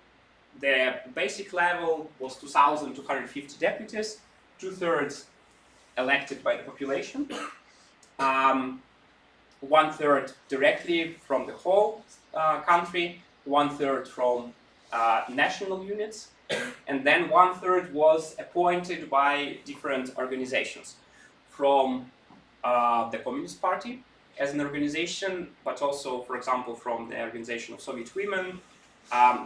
the basic level was 2,250 deputies, 2/3 elected by the population, 1/3 directly from the whole country, 1/3 from national units, and then 1/3 was appointed by different organizations, from the Communist Party as an organization, but also, for example, from the Organization of Soviet Women.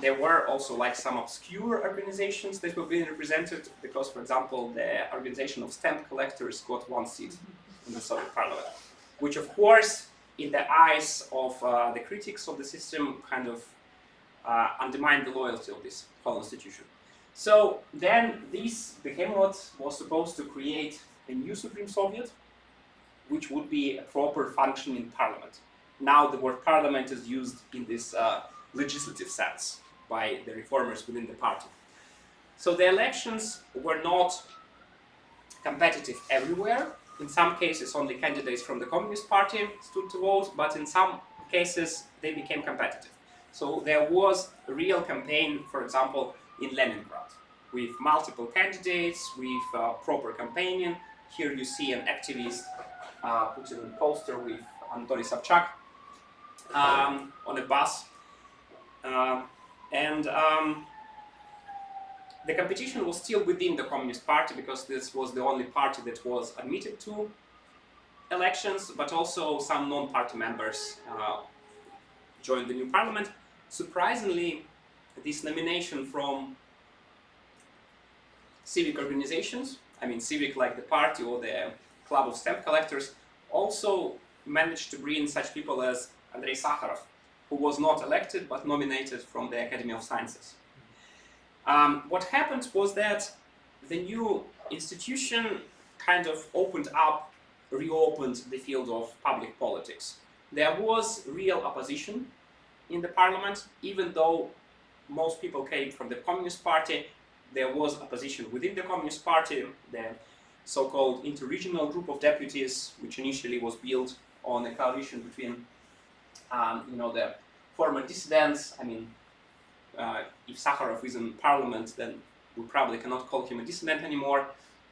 There were also like some obscure organizations that were being represented because, for example, the Organization of Stamp Collectors got 1 seat in the Soviet Parliament, which of course, in the eyes of the critics of the system, kind of undermined the loyalty of this whole institution. So then this behemoth was supposed to create a new Supreme Soviet, which would be a proper functioning parliament. Now the word parliament is used in this legislative sense by the reformers within the party. So the elections were not competitive everywhere. In some cases, only candidates from the Communist Party stood to vote, but in some cases, they became competitive. So there was a real campaign, for example, in Leningrad, with multiple candidates, with proper campaigning. Here you see an activist put in a poster with Anatoly Sobchak on a bus. The competition was still within the Communist Party because this was the only party that was admitted to elections, but also some non-party members joined the new parliament. Surprisingly, this nomination from civic organizations, I mean civic like the party or the Club of Stamp Collectors, also managed to bring such people as Andrei Sakharov, who was not elected but nominated from the Academy of Sciences. What happened was that the new institution kind of reopened the field of public politics. There was real opposition in the parliament, even though most people came from the Communist Party. There was opposition within the Communist Party, the so-called interregional group of deputies, which initially was built on a coalition between the former dissidents, I mean, if Sakharov is in parliament, then we probably cannot call him a dissident anymore.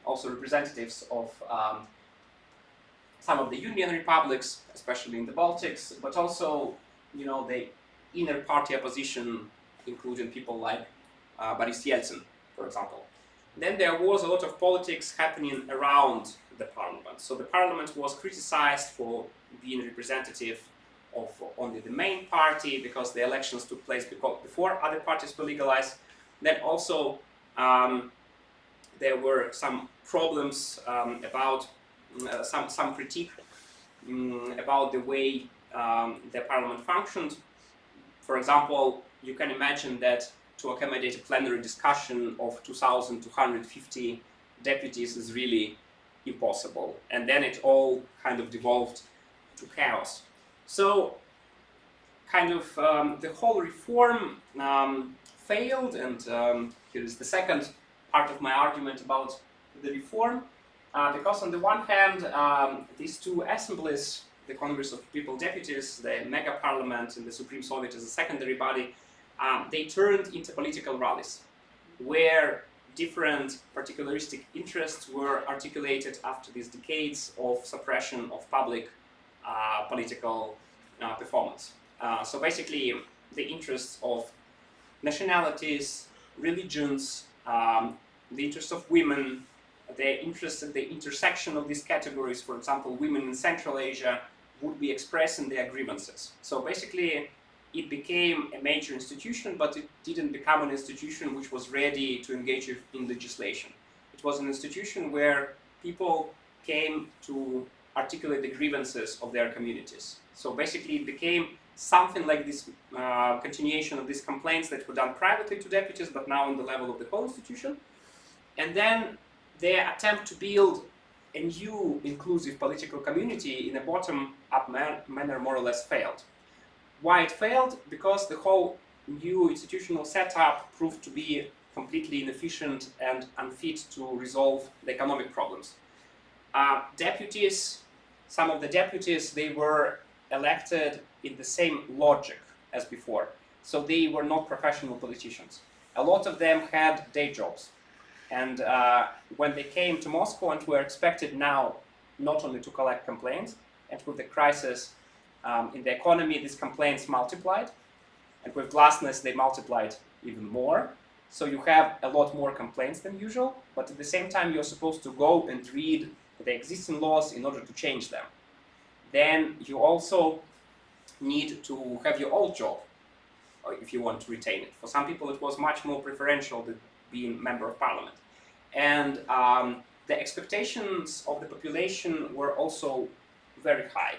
Also representatives of some of the Union republics, especially in the Baltics, but also, you know, the inner party opposition, including people like Boris Yeltsin, for example. Then there was a lot of politics happening around the parliament. So the parliament was criticized for being representative of only the main party because the elections took place before other parties were legalized. Then also there were some problems about some critique about the way the parliament functioned. For example, you can imagine that to accommodate a plenary discussion of 2,250 deputies is really impossible. And then it all kind of devolved to chaos. So kind of the whole reform failed, and here is the second part of my argument about the reform. Because on the one hand, these two assemblies, the Congress of People Deputies, the Mega Parliament, and the Supreme Soviet as a secondary body, they turned into political rallies, where different particularistic interests were articulated after these decades of suppression of public political performance. So basically, the interests of nationalities, religions, the interests of women, the interest in the intersection of these categories, for example, women in Central Asia, would be expressed in their grievances. So basically, it became a major institution, but it didn't become an institution which was ready to engage in legislation. It was an institution where people came to articulate the grievances of their communities. So basically, it became something like this continuation of these complaints that were done privately to deputies, but now on the level of the whole institution. And then their attempt to build a new inclusive political community in a bottom-up manner more or less failed. Why it failed? Because the whole new institutional setup proved to be completely inefficient and unfit to resolve the economic problems. Deputies, some of the deputies, they were elected in the same logic as before. So they were not professional politicians. A lot of them had day jobs. And when they came to Moscow and were expected now not only to collect complaints, and with the crisis in the economy, these complaints multiplied, and with glasnost they multiplied even more. So you have a lot more complaints than usual, but at the same time you're supposed to go and read the existing laws in order to change them. Then you also need to have your old job if you want to retain it. For some people it was much more preferential than being member of parliament. And the expectations of the population were also very high.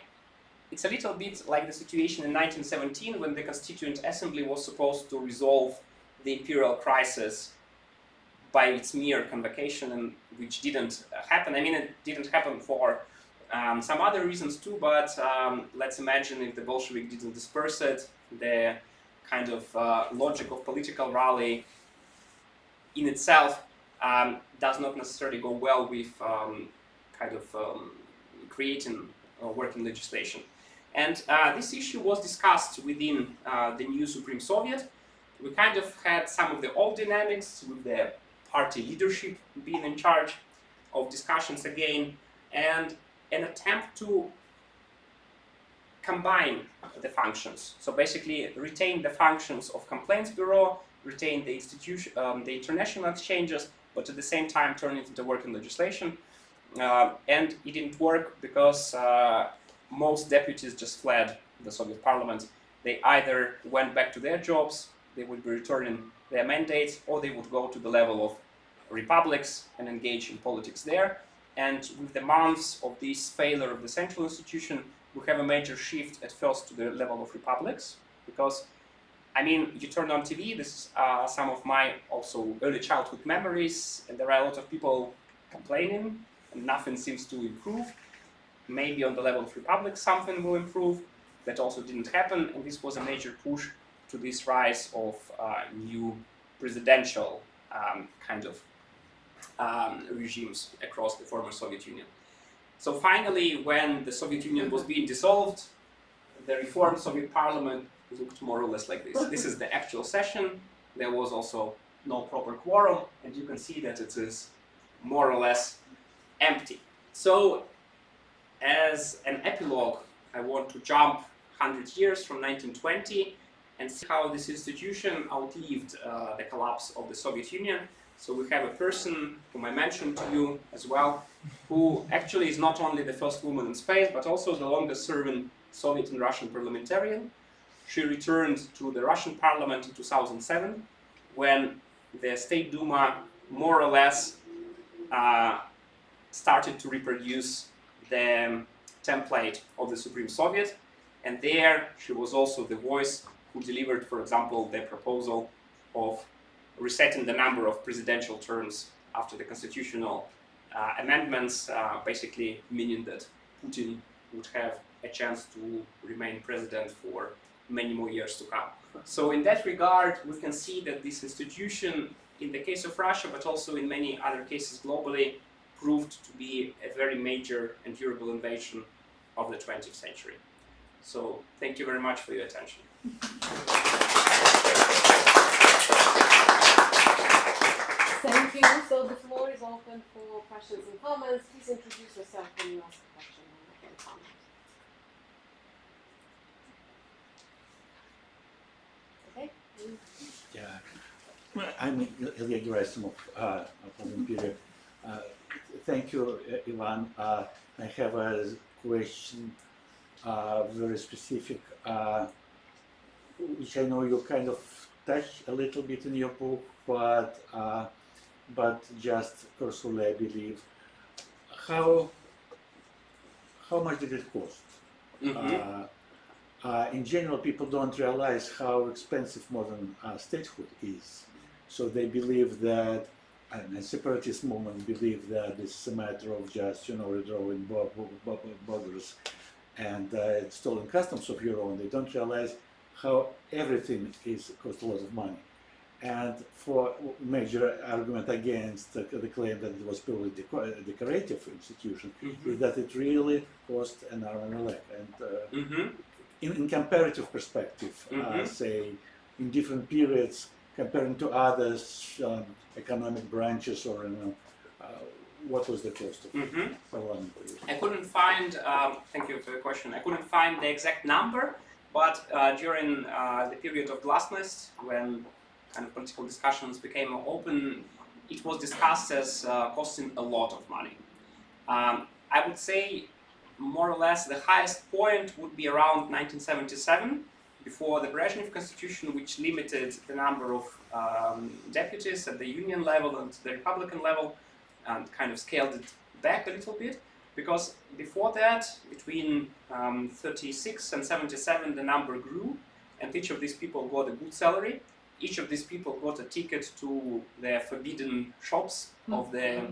It's a little bit like the situation in 1917 when the Constituent Assembly was supposed to resolve the imperial crisis by its mere convocation, and which didn't happen. I mean, it didn't happen for some other reasons too, but let's imagine if the Bolshevik didn't disperse it, the kind of logic of political rally in itself does not necessarily go well with creating working legislation. And this issue was discussed within the new Supreme Soviet. We kind of had some of the old dynamics with the party leadership being in charge of discussions again, and an attempt to combine the functions. So basically retain the functions of complaints bureau, retain the institution, the international exchanges, but at the same time turn it into working legislation. And it didn't work because most deputies just fled the Soviet parliament. They either went back to their jobs, they would be returning their mandates, or they would go to the level of republics and engage in politics there. And with the months of this failure of the central institution, we have a major shift at first to the level of republics, because, I mean, you turn on TV, this is some of my also early childhood memories, and there are a lot of people complaining, and nothing seems to improve. Maybe on the level of republics something will improve. That also didn't happen, and this was a major push to this rise of new presidential regimes across the former Soviet Union. So finally, when the Soviet Union was being dissolved, the reformed Soviet parliament looked more or less like this. This is the actual session. There was also no proper quorum, and you can see that it is more or less empty. So, as an epilogue, I want to jump 100 years from 1920 and see how this institution outlived the collapse of the Soviet Union. So we have a person whom I mentioned to you as well, who actually is not only the first woman in space, but also the longest serving Soviet and Russian parliamentarian. She returned to the Russian parliament in 2007, when the State Duma more or less started to reproduce the template of the Supreme Soviet. And there she was also the voice who delivered, for example, the proposal of resetting the number of presidential terms after the constitutional amendments, basically meaning that Putin would have a chance to remain president for many more years to come. So in that regard, we can see that this institution, in the case of Russia, but also in many other cases globally, proved to be a very major and durable innovation of the 20th century. So thank you very much for your attention. Thank you. So the floor is open for questions and comments. Please introduce yourself when you ask a question or comment. Okay. Yeah, I'm Ilya Gerasimov from Imperio. Thank you, Ivan. I have a question, very specific, which I know you kind of touch a little bit in your book, but just personally, I believe. How much did it cost? Mm-hmm. In general, people don't realize how expensive modern statehood is. So they believe that, and the separatist movement believe that it's a matter of just, redrawing borders and installing customs of your own. They don't realize how everything costs a lot of money. And for major argument against the claim that it was purely decorative institution, Mm-hmm. is that it really cost an arm and a leg. And Mm-hmm. in comparative perspective, Mm-hmm. say in different periods, comparing to others economic branches, or what was the cost of Mm-hmm. parliamentary? I couldn't find, thank you for the question, I couldn't find the exact number, but during the period of glasnost, when kind of political discussions became open, it was discussed as costing a lot of money. I would say more or less the highest point would be around 1977, before the Brezhnev constitution, which limited the number of deputies at the union level and the Republican level, and kind of scaled it back a little bit. Because before that, between 36 and 77, the number grew, and each of these people got a good salary. Each of these people got a ticket to the forbidden shops of the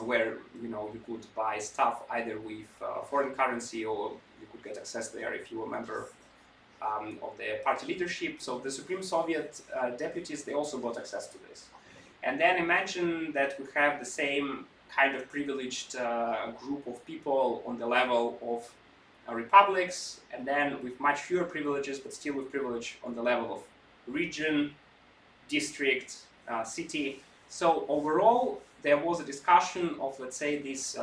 where you could buy stuff either with foreign currency, or you could get access there if you were a member of the party leadership. So the Supreme Soviet deputies, they also got access to this. And then imagine that we have the same kind of privileged group of people on the level of republics, and then with much fewer privileges, but still with privilege on the level of region, district, city. So overall, there was a discussion of, let's say, these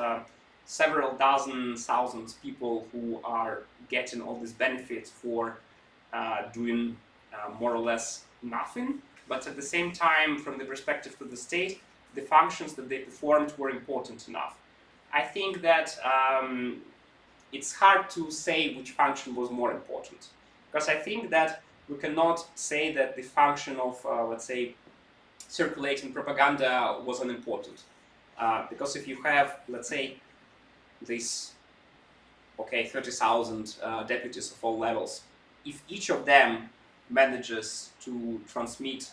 several dozen thousand people who are getting all these benefits for doing more or less nothing. But at the same time, from the perspective of the state, the functions that they performed were important enough. I think that it's hard to say which function was more important, because I think that we cannot say that the function of, let's say, circulating propaganda was unimportant. Because if you have, let's say, this, 30,000 deputies of all levels, if each of them manages to transmit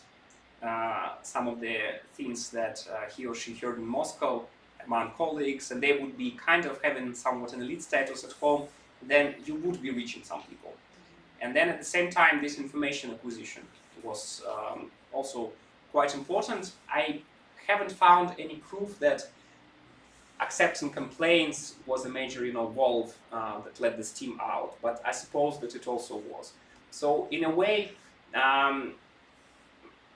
some of the things that he or she heard in Moscow among colleagues, and they would be kind of having somewhat an elite status at home, then you would be reaching some people. And then at the same time, this information acquisition was also quite important. I haven't found any proof that accepting complaints was a major valve that let the steam out, but I suppose that it also was. So in a way,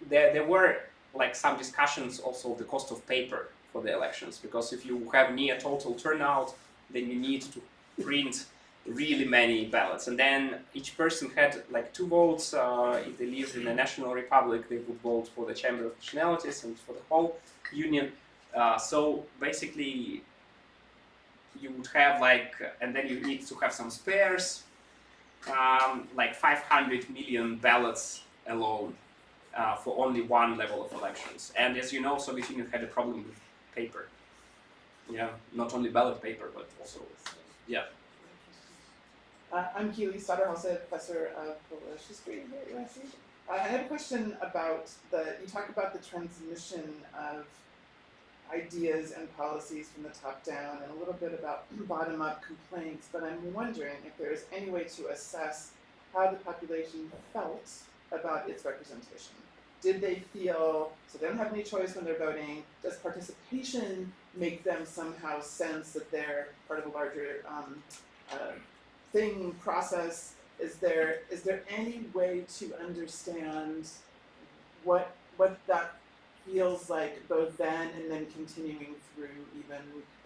there were like some discussions also of the cost of paper for the elections, because if you have near total turnout, then you need to print really many ballots, and then each person had like 2 votes. If they lived in a national republic, they would vote for the Chamber of Nationalities and for the whole union. So basically, you would have like, and then you need to have some spares, like 500 million ballots alone for only one level of elections. And as you know, Soviet Union had a problem with paper. Yeah, not only ballot paper, but also with, yeah. I'm Keely Stotterhause, professor of Polish history here at UNC. I have a question about you talk about the transmission of ideas and policies from the top down and a little bit about bottom up complaints, but I'm wondering if there is any way to assess how the population felt about its representation. Did they feel, so they don't have any choice when they're voting, does participation make them somehow sense that they're part of a larger process? Is there any way to understand what that feels like both then and then continuing through even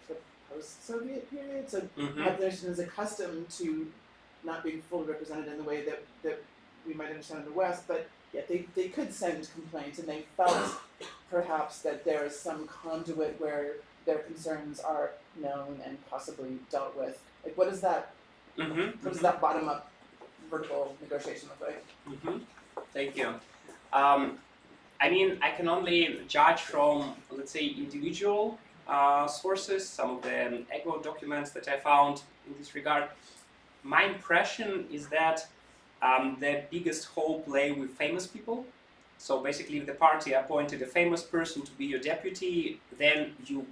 the post-Soviet period? So the population is accustomed to not being fully represented in the way that we might understand in the West, but yet they could send complaints, and they felt perhaps that there is some conduit where their concerns are known and possibly dealt with. Like, what does that bottom-up vertical negotiation look like? Thank you. I mean, I can only judge from, let's say, individual sources, some of the EGO documents that I found in this regard. My impression is that the biggest hope lay with famous people. So basically, if the party appointed a famous person to be your deputy, then you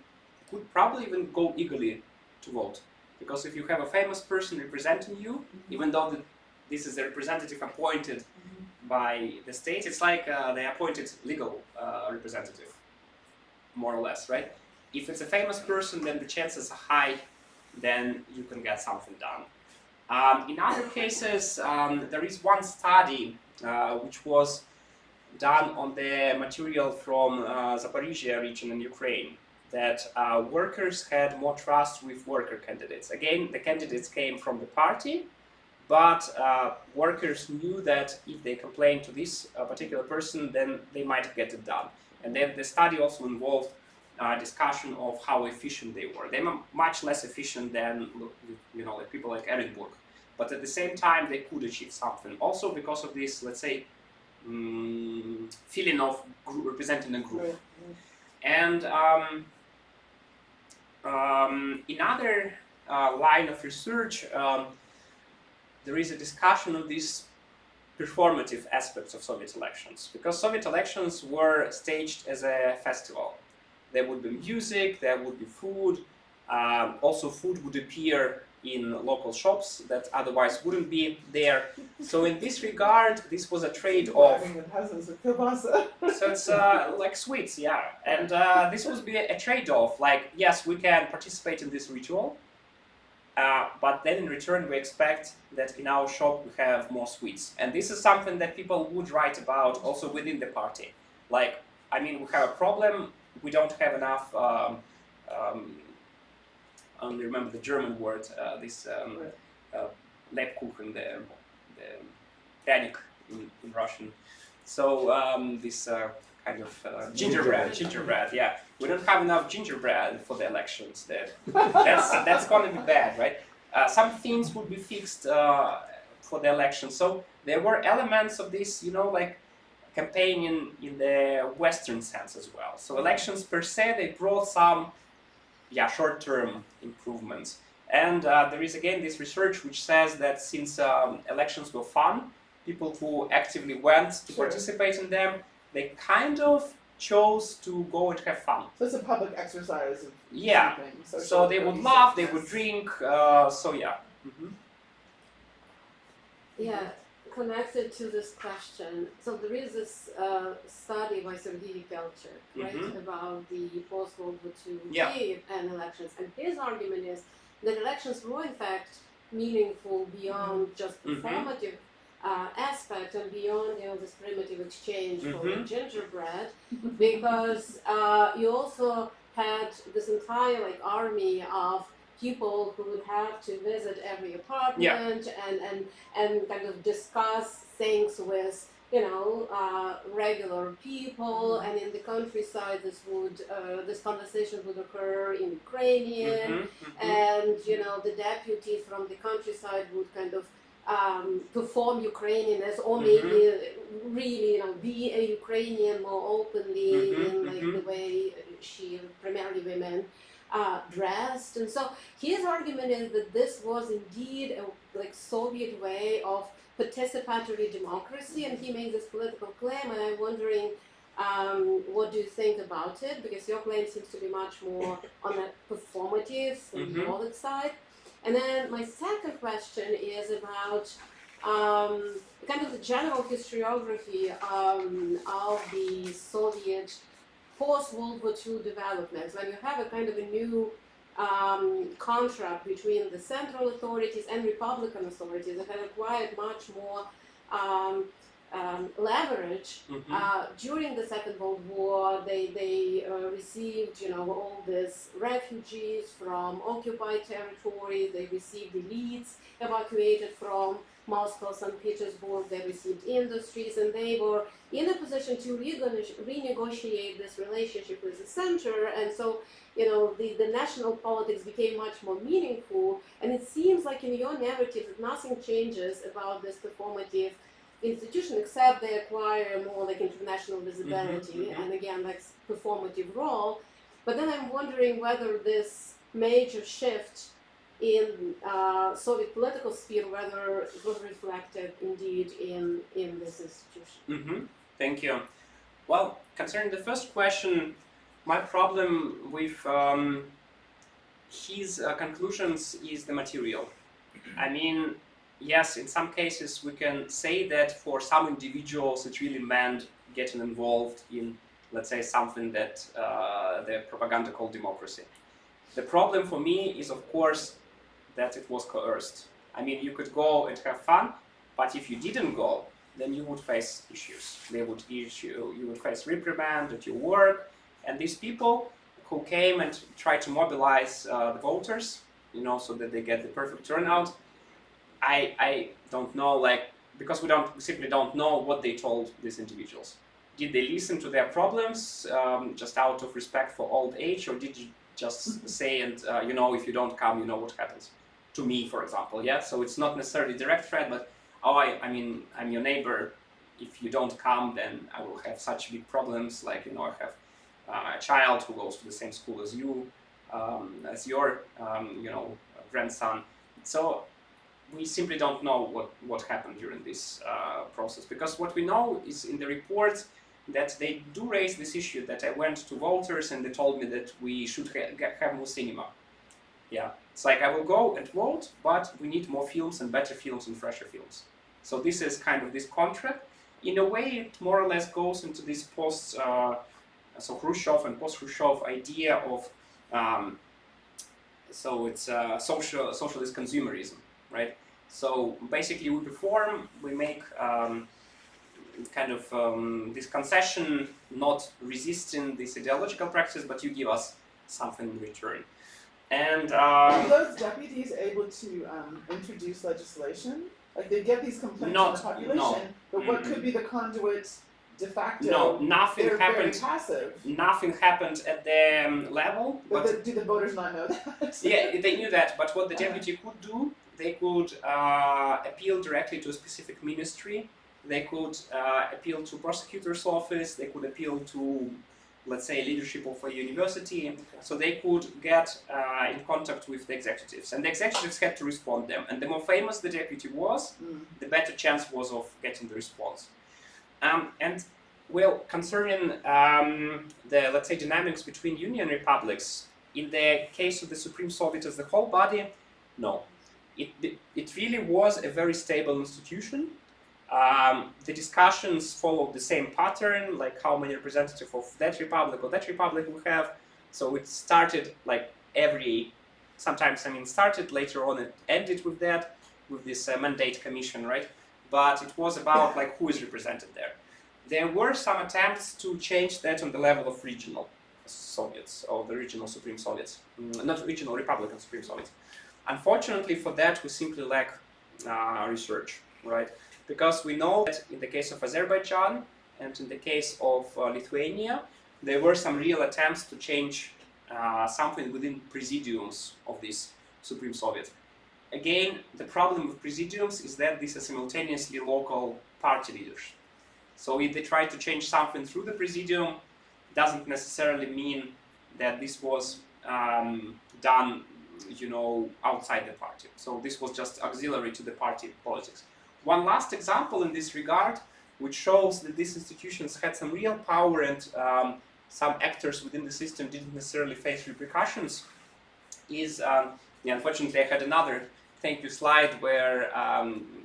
could probably even go eagerly to vote. Because if you have a famous person representing you, even though this is a representative appointed by the state, it's like they appointed legal representative, more or less, right? If it's a famous person, then the chances are high, then you can get something done. In other cases, there is one study which was done on the material from Zaporizhia region in Ukraine, that workers had more trust with worker candidates. Again, the candidates came from the party, but workers knew that if they complained to this particular person, then they might get it done. And then the study also involved discussion of how efficient they were. They were much less efficient than, you know, like people like Edinburgh, but at the same time they could achieve something. Also because of this, let's say, feeling of representing a group. And another line of research, there is a discussion of these performative aspects of Soviet elections, because Soviet elections were staged as a festival. There would be music, there would be food, also food would appear in local shops that otherwise wouldn't be there. So in this regard, this was a trade-off. So it's like sweets, yeah. And this would be a trade-off, like, yes, we can participate in this ritual, but then in return we expect that in our shop we have more sweets. And this is something that people would write about also within the party. Like, I mean, we have a problem, we don't have enough, I only remember the German word, this Lebkuchen, the pryanik in Russian. So this kind of gingerbread, yeah. We don't have enough gingerbread for the elections. That's going to be bad, right? Some things would be fixed for the election. So there were elements of this, you know, like campaigning in the Western sense as well. So elections per se, they brought some, short-term improvements. And there is again this research which says that since elections were fun, people who actively went to participate in them, they kind of chose to go and have fun. So it's a public exercise of something. So they would laugh, they would drink, so yeah. Yeah, connected to this question, so there is this study by Sergei Belcher, right, about the post-World War II Kiev and elections, and his argument is that elections were in fact meaningful beyond just performative aspect and beyond this primitive exchange for Mhm. gingerbread, because you also had this entire like army of people who would have to visit every apartment and kind of discuss things with regular people, and in the countryside this conversation would occur in Ukrainian, and the deputy from the countryside would kind of perform Ukrainian as, or maybe really be a Ukrainian more openly in like the way she primarily women dressed. And so his argument is that this was indeed a like Soviet way of participatory democracy, and he made this political claim, and I'm wondering what do you think about it, because your claim seems to be much more on the performative symbolic side. And then my second question is about kind of the general historiography of the Soviet post-World War II developments, when you have a kind of a new contract between the central authorities and Republican authorities that have acquired much more leverage. During the Second World War, they received all these refugees from occupied territories. They received elites evacuated from Moscow, St. Petersburg. They received industries, and they were in a position to renegotiate this relationship with the center. And so the national politics became much more meaningful. And it seems like in your narrative that nothing changes about this performative institution, except they acquire more like international visibility and again like performative role. But then I'm wondering whether this major shift in Soviet political sphere, whether it was reflected indeed in this institution. Thank you. Well, concerning the first question, my problem with his conclusions is the material. I mean, yes, in some cases we can say that for some individuals it really meant getting involved in, let's say, something that the propaganda called democracy. The problem for me is, of course, that it was coerced. I mean, you could go and have fun, but if you didn't go, then you would face issues. You would face reprimand at your work, and these people who came and tried to mobilize the voters, so that they get the perfect turnout, I don't know, because we simply don't know what they told these individuals. Did they listen to their problems just out of respect for old age, or did you just say, and if you don't come, you know what happens to me, for example? Yeah, so it's not necessarily direct threat, but I mean, I'm your neighbor. If you don't come, then I will have such big problems. Like I have a child who goes to the same school as you, as your grandson. So we simply don't know what happened during this process, because what we know is in the reports that they do raise this issue that I went to voters and they told me that we should have more cinema. Yeah, it's like I will go and vote, but we need more films and better films and fresher films. So this is kind of this contract. In a way, it more or less goes into this Khrushchev and post-Khrushchev idea of so it's socialist consumerism, right? So basically, we perform, we make this concession, not resisting this ideological practice, but you give us something in return. And are those deputies able to introduce legislation? Like they get these complaints from the population, but what could be the conduit de facto? No, nothing happened. Very passive. Nothing happened at the level. But do the voters not know that? Yeah, they knew that. But what the deputy could do, they could appeal directly to a specific ministry. They could appeal to prosecutor's office. They could appeal to, let's say, leadership of a university. So they could get in contact with the executives, and the executives had to respond them. And the more famous the deputy was, the better chance was of getting the response. And well, concerning the, let's say, dynamics between Union republics, in the case of the Supreme Soviet as the whole body, no. It really was a very stable institution. The discussions followed the same pattern, like how many representatives of that republic or that republic we have. So it started like started later on, it ended with that, with this mandate commission, right? but it was about like who is represented there. There were some attempts to change that on the level of regional Soviets, or the regional Supreme Soviets, not regional Republican Supreme Soviets. Unfortunately for that, we simply lack research, right? Because we know that in the case of Azerbaijan and in the case of Lithuania, there were some real attempts to change something within presidiums of this Supreme Soviet. Again, the problem with presidiums is that these are simultaneously local party leaders. So if they try to change something through the presidium, doesn't necessarily mean that this was done, you know, outside the party. So this was just auxiliary to the party politics. One last example in this regard, which shows that these institutions had some real power and some actors within the system didn't necessarily face repercussions, is, yeah, unfortunately I had another thank you slide where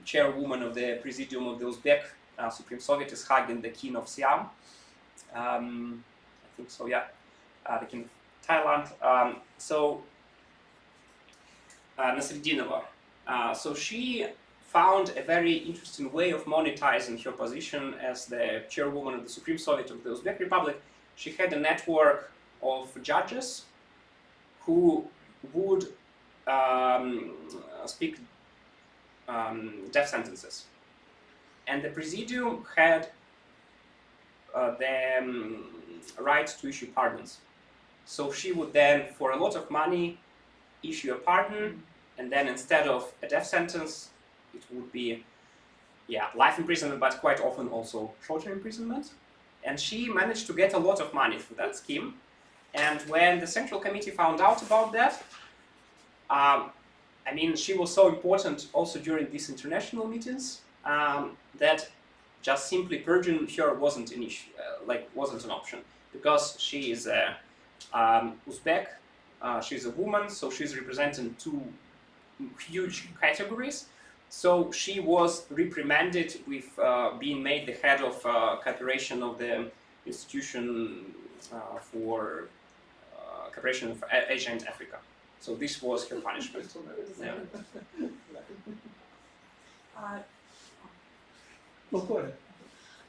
chairwoman of the Presidium of the Uzbek Supreme Soviet is hugging the King of Siam. I think so, yeah, the King of Thailand. Nasreddinova. So she found a very interesting way of monetizing her position as the chairwoman of the Supreme Soviet of the Uzbek Republic. She had a network of judges who would speak death sentences. And the Presidium had the right to issue pardons. So she would then, for a lot of money, issue a pardon, and then instead of a death sentence, it would be, yeah, life imprisonment, but quite often also shorter imprisonment. And she managed to get a lot of money through that scheme. And when the Central Committee found out about that, I mean, she was so important also during these international meetings that just simply purging her wasn't an issue, wasn't an option, because she is a Uzbek, she's a woman, so she's representing two huge categories. So she was reprimanded with being made the head of cooperation of the institution for cooperation of Asia and Africa. So this was her punishment. Yeah. Well, go ahead.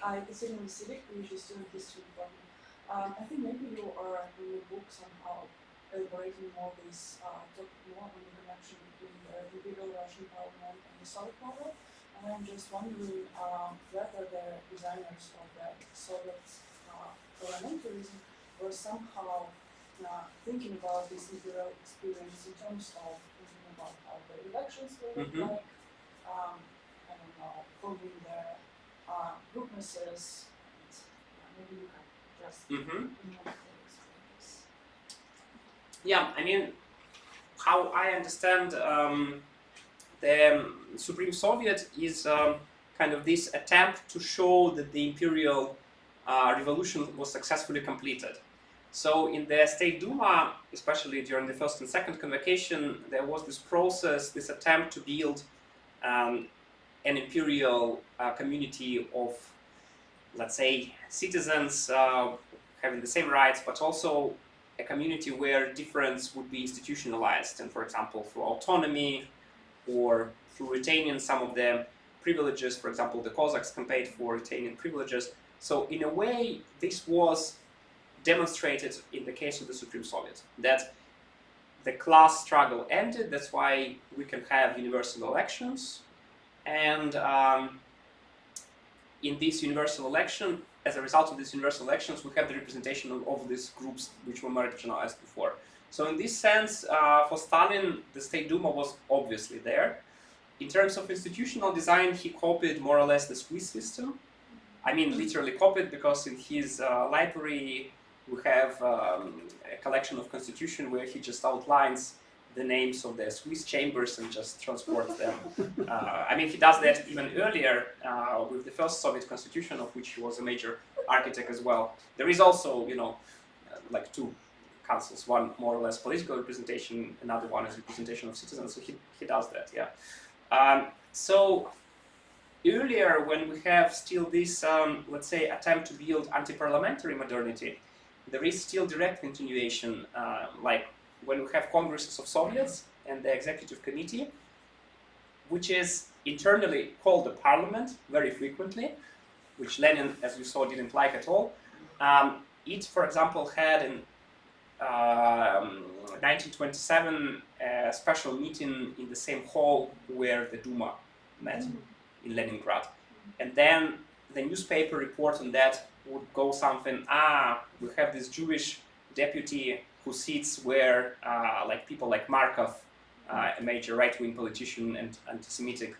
I consider the civic, which is student history department. I think maybe you are in the book somehow elaborating more this talk more on the connection between the Imperial Russian parliament and the Soviet model. And I'm just wondering whether the designers of the Soviet parliamentarism were somehow thinking about this imperial experience in terms of thinking about how the elections will look like, I don't know, forming the group-messes, and maybe you can just Yeah, I mean, how I understand the Supreme Soviet is kind of this attempt to show that the imperial revolution was successfully completed. So in the State Duma, especially during the first and second convocation, there was this process, this attempt to build an imperial community of, let's say, citizens having the same rights, but also a community where difference would be institutionalized, and for example, through autonomy or through retaining some of the privileges. For example, the Cossacks campaigned for retaining privileges. So in a way, this was demonstrated in the case of the Supreme Soviet, that the class struggle ended. That's why we can have universal elections. And in this universal election, as a result of these universal elections, we have the representation of these groups which were marginalized before. So in this sense, for Stalin, the State Duma was obviously there. In terms of institutional design, he copied more or less the Swiss system. I mean, literally copied, because in his library, we have a collection of constitution where he just outlines the names of the Swiss chambers and just transports them. I mean, he does that even earlier with the first Soviet constitution, of which he was a major architect as well. There is also, you know, like two councils, one more or less political representation, another one is representation of citizens, so he does that, yeah. So earlier, when we have still this, let's say, attempt to build anti-parliamentary modernity, there is still direct continuation, like when we have congresses of Soviets and the executive committee, which is internally called the parliament very frequently, which Lenin, as you saw, didn't like at all. It, for example, had in 1927 a special meeting in the same hall where the Duma met in Leningrad. And then the newspaper report on that would go something, we have this Jewish deputy who sits where like people like Markov, a major right-wing politician and anti-Semitic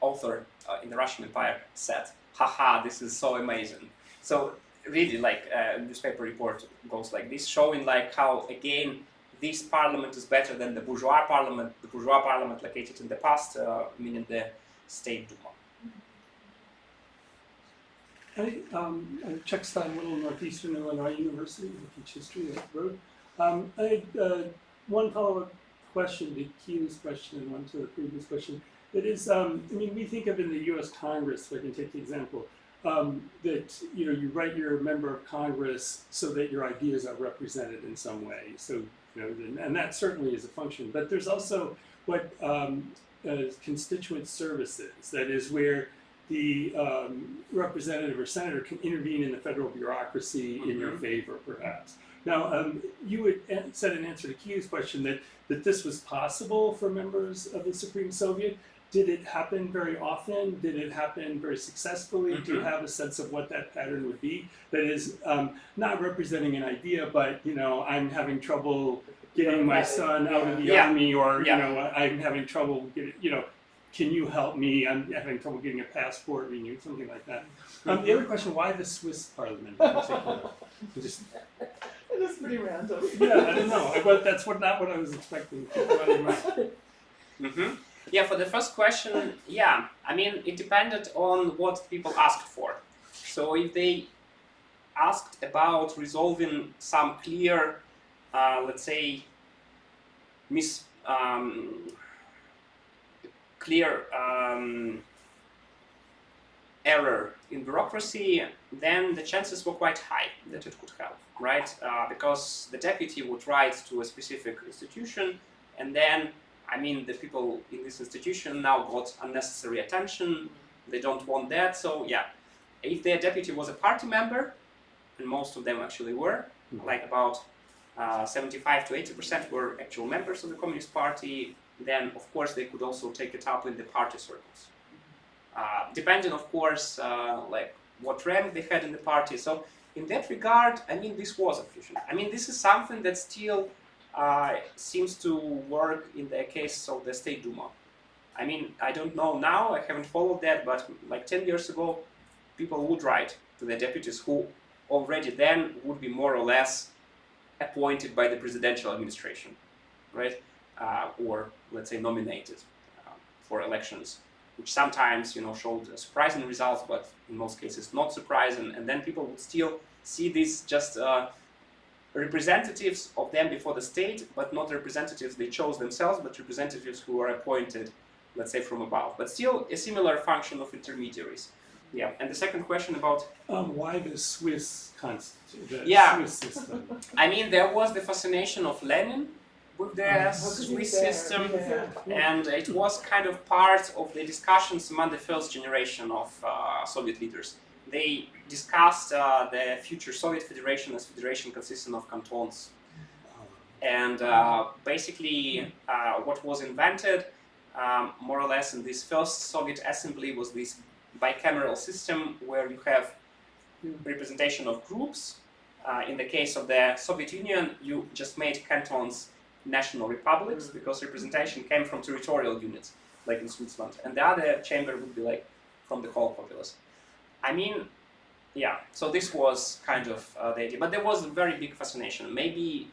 author in the Russian Empire, said, haha, this is so amazing. So really, like newspaper report goes like this, showing like how, again, this parliament is better than the bourgeois parliament located in the past, meaning the state Duma. Chuck Stein, Little Northeastern Illinois University, I teach history at Broad. I had one follow-up question to Q's question and one to the previous question. That is, I mean, we think of in the U.S. Congress, if I can take the example, that you write your member of Congress so that your ideas are represented in some way. So and that certainly is a function. But there's also what constituent services. That is where the representative or senator can intervene in the federal bureaucracy in your favor, perhaps. Now, you had said in answer to Q's question that this was possible for members of the Supreme Soviet. Did it happen very often? Did it happen very successfully? Do you have a sense of what that pattern would be? That is, not representing an idea, but I'm having trouble getting my son out of the army, or I'm having trouble getting, can you help me? I'm having trouble getting a passport renewed, something like that. The other question: why the Swiss Parliament in particular? It is pretty random. Yeah, I don't know. But that's not what I was expecting. Yeah, for the first question, I mean, it depended on what people asked for. So if they asked about resolving some clear, let's say, error in bureaucracy, then the chances were quite high that it could help, right? Because the deputy would write to a specific institution, and then, I mean, the people in this institution now got unnecessary attention. They don't want that. So if their deputy was a party member, and most of them actually were, like about 75 to 80% were actual members of the Communist Party, then of course they could also take it up in the party circles. Depending, of course, like what rank they had in the party. So in that regard, I mean, this was a fusion. I mean, this is something that still seems to work in the case of the State Duma. I mean, I don't know now, I haven't followed that, but like 10 years ago, people would write to the deputies who already then would be more or less appointed by the presidential administration, right? Or let's say nominated for elections, which sometimes showed surprising results, but in most cases not surprising. And then people would still see this just representatives of them before the state, but not representatives they chose themselves, but representatives who are appointed, let's say, from above. But still a similar function of intermediaries. Yeah, and the second question about why the Swiss Swiss system? I mean, there was the fascination of Lenin with the Swiss system, and it was kind of part of the discussions among the first generation of Soviet leaders. They discussed the future Soviet Federation as federation consisting of cantons. And basically what was invented more or less in this first Soviet assembly was this bicameral system where you have representation of groups. In the case of the Soviet Union, you just made cantons national republics because representation came from territorial units, like in Switzerland. And the other chamber would be like from the whole populace. I mean, so this was kind of the idea. But there was a very big fascination. Maybe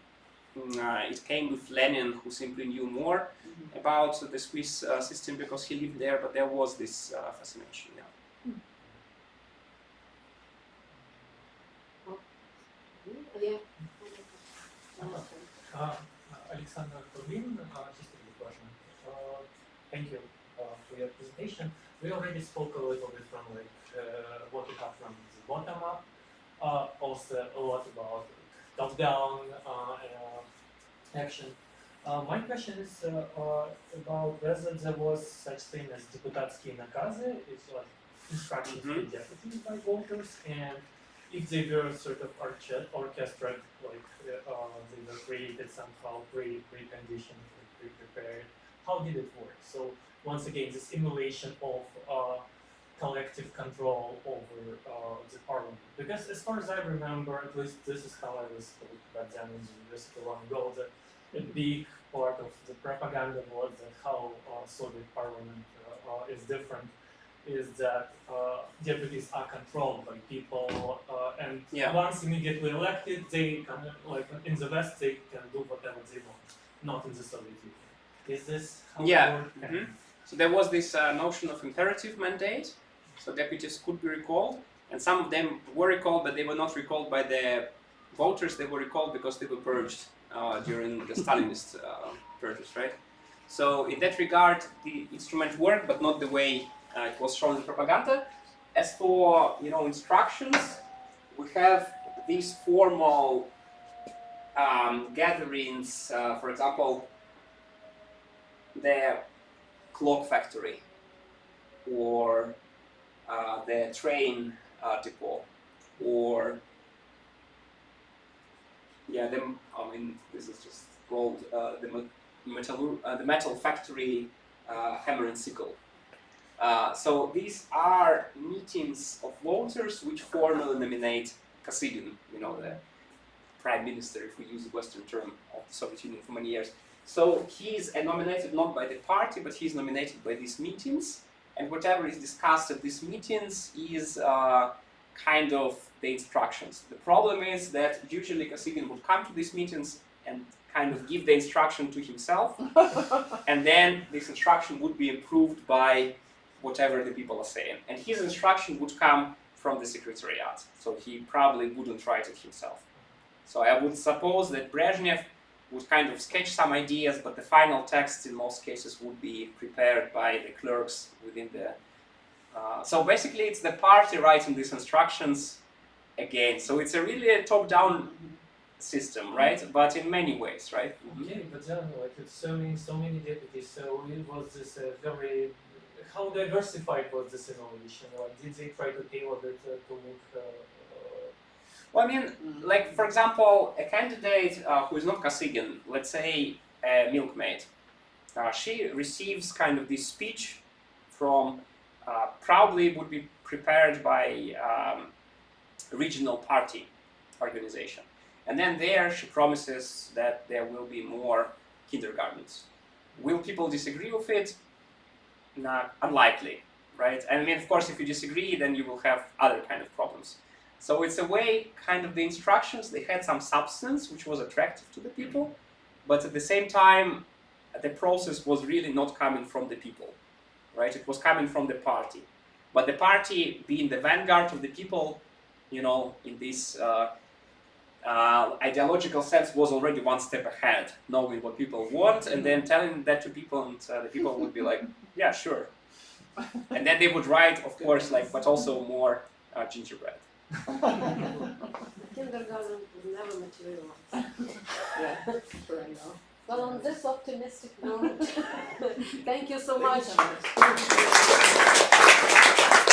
it came with Lenin, who simply knew more about the Swiss system because he lived there, but there was this fascination, Alexander Korvin, history question. Thank you for your presentation. We already spoke a little bit from what you have from the bottom up, also a lot about top-down action. My question is about whether there was such thing as deputatskие naказы, it's like instructions to deputies by voters, and if they were sort of orchestrated, like they were created somehow, pre-conditioned, pre-prepared. How did it work? So once again, this emulation of collective control over the parliament. Because as far as I remember, at least this is how I was told back then in the university long ago, that a big part of the propaganda was that how Soviet parliament is different, is that deputies are controlled by people, and once immediately elected, they can, like in the West, they can do whatever they want, not in the Soviet Union. Is this how it worked? So there was this notion of imperative mandate, so deputies could be recalled, and some of them were recalled, but they were not recalled by the voters, they were recalled because they were purged during the Stalinist purges, right? So in that regard, the instrument worked, but not the way it was shown in propaganda. As for, instructions, we have these formal gatherings, for example, the clock factory, or the train depot, or this is just called the metal factory, hammer and sickle. So these are meetings of voters which formally nominate Kosygin, the prime minister, if we use the Western term of the Soviet Union for many years. So he's nominated not by the party, but he's nominated by these meetings, and whatever is discussed at these meetings is kind of the instructions. The problem is that usually Kosygin would come to these meetings and kind of give the instruction to himself, and then this instruction would be approved by whatever the people are saying. And his instruction would come from the secretariat, so he probably wouldn't write it himself. So I would suppose that Brezhnev would kind of sketch some ideas, but the final text in most cases would be prepared by the clerks within the... so basically it's the party writing these instructions again. So it's a really top-down system, right? But in many ways, right? Okay, but then like it's so many deputies, so it was this very... How diversified was this innovation? Like, did they try to tailor it to look... Well, like, for example, a candidate who is not Kosygin, let's say a milkmaid, she receives kind of this speech from, probably would be prepared by regional party organization. And then there she promises that there will be more kindergartens. Will people disagree with it? Nah, unlikely, right? Of course, if you disagree, then you will have other kind of problems. So it's a way, kind of the instructions, they had some substance which was attractive to the people, but at the same time, the process was really not coming from the people, right? It was coming from the party. But the party, being the vanguard of the people, in this ideological sense, was already one step ahead, knowing what people want, and then telling that to people, and the people would be like, yeah, sure. And then they would write, of course, but also more gingerbread. Kindergarten will never materialize. Yeah, sure, I know. Well, on this optimistic note, thank you so much. Thank you so much.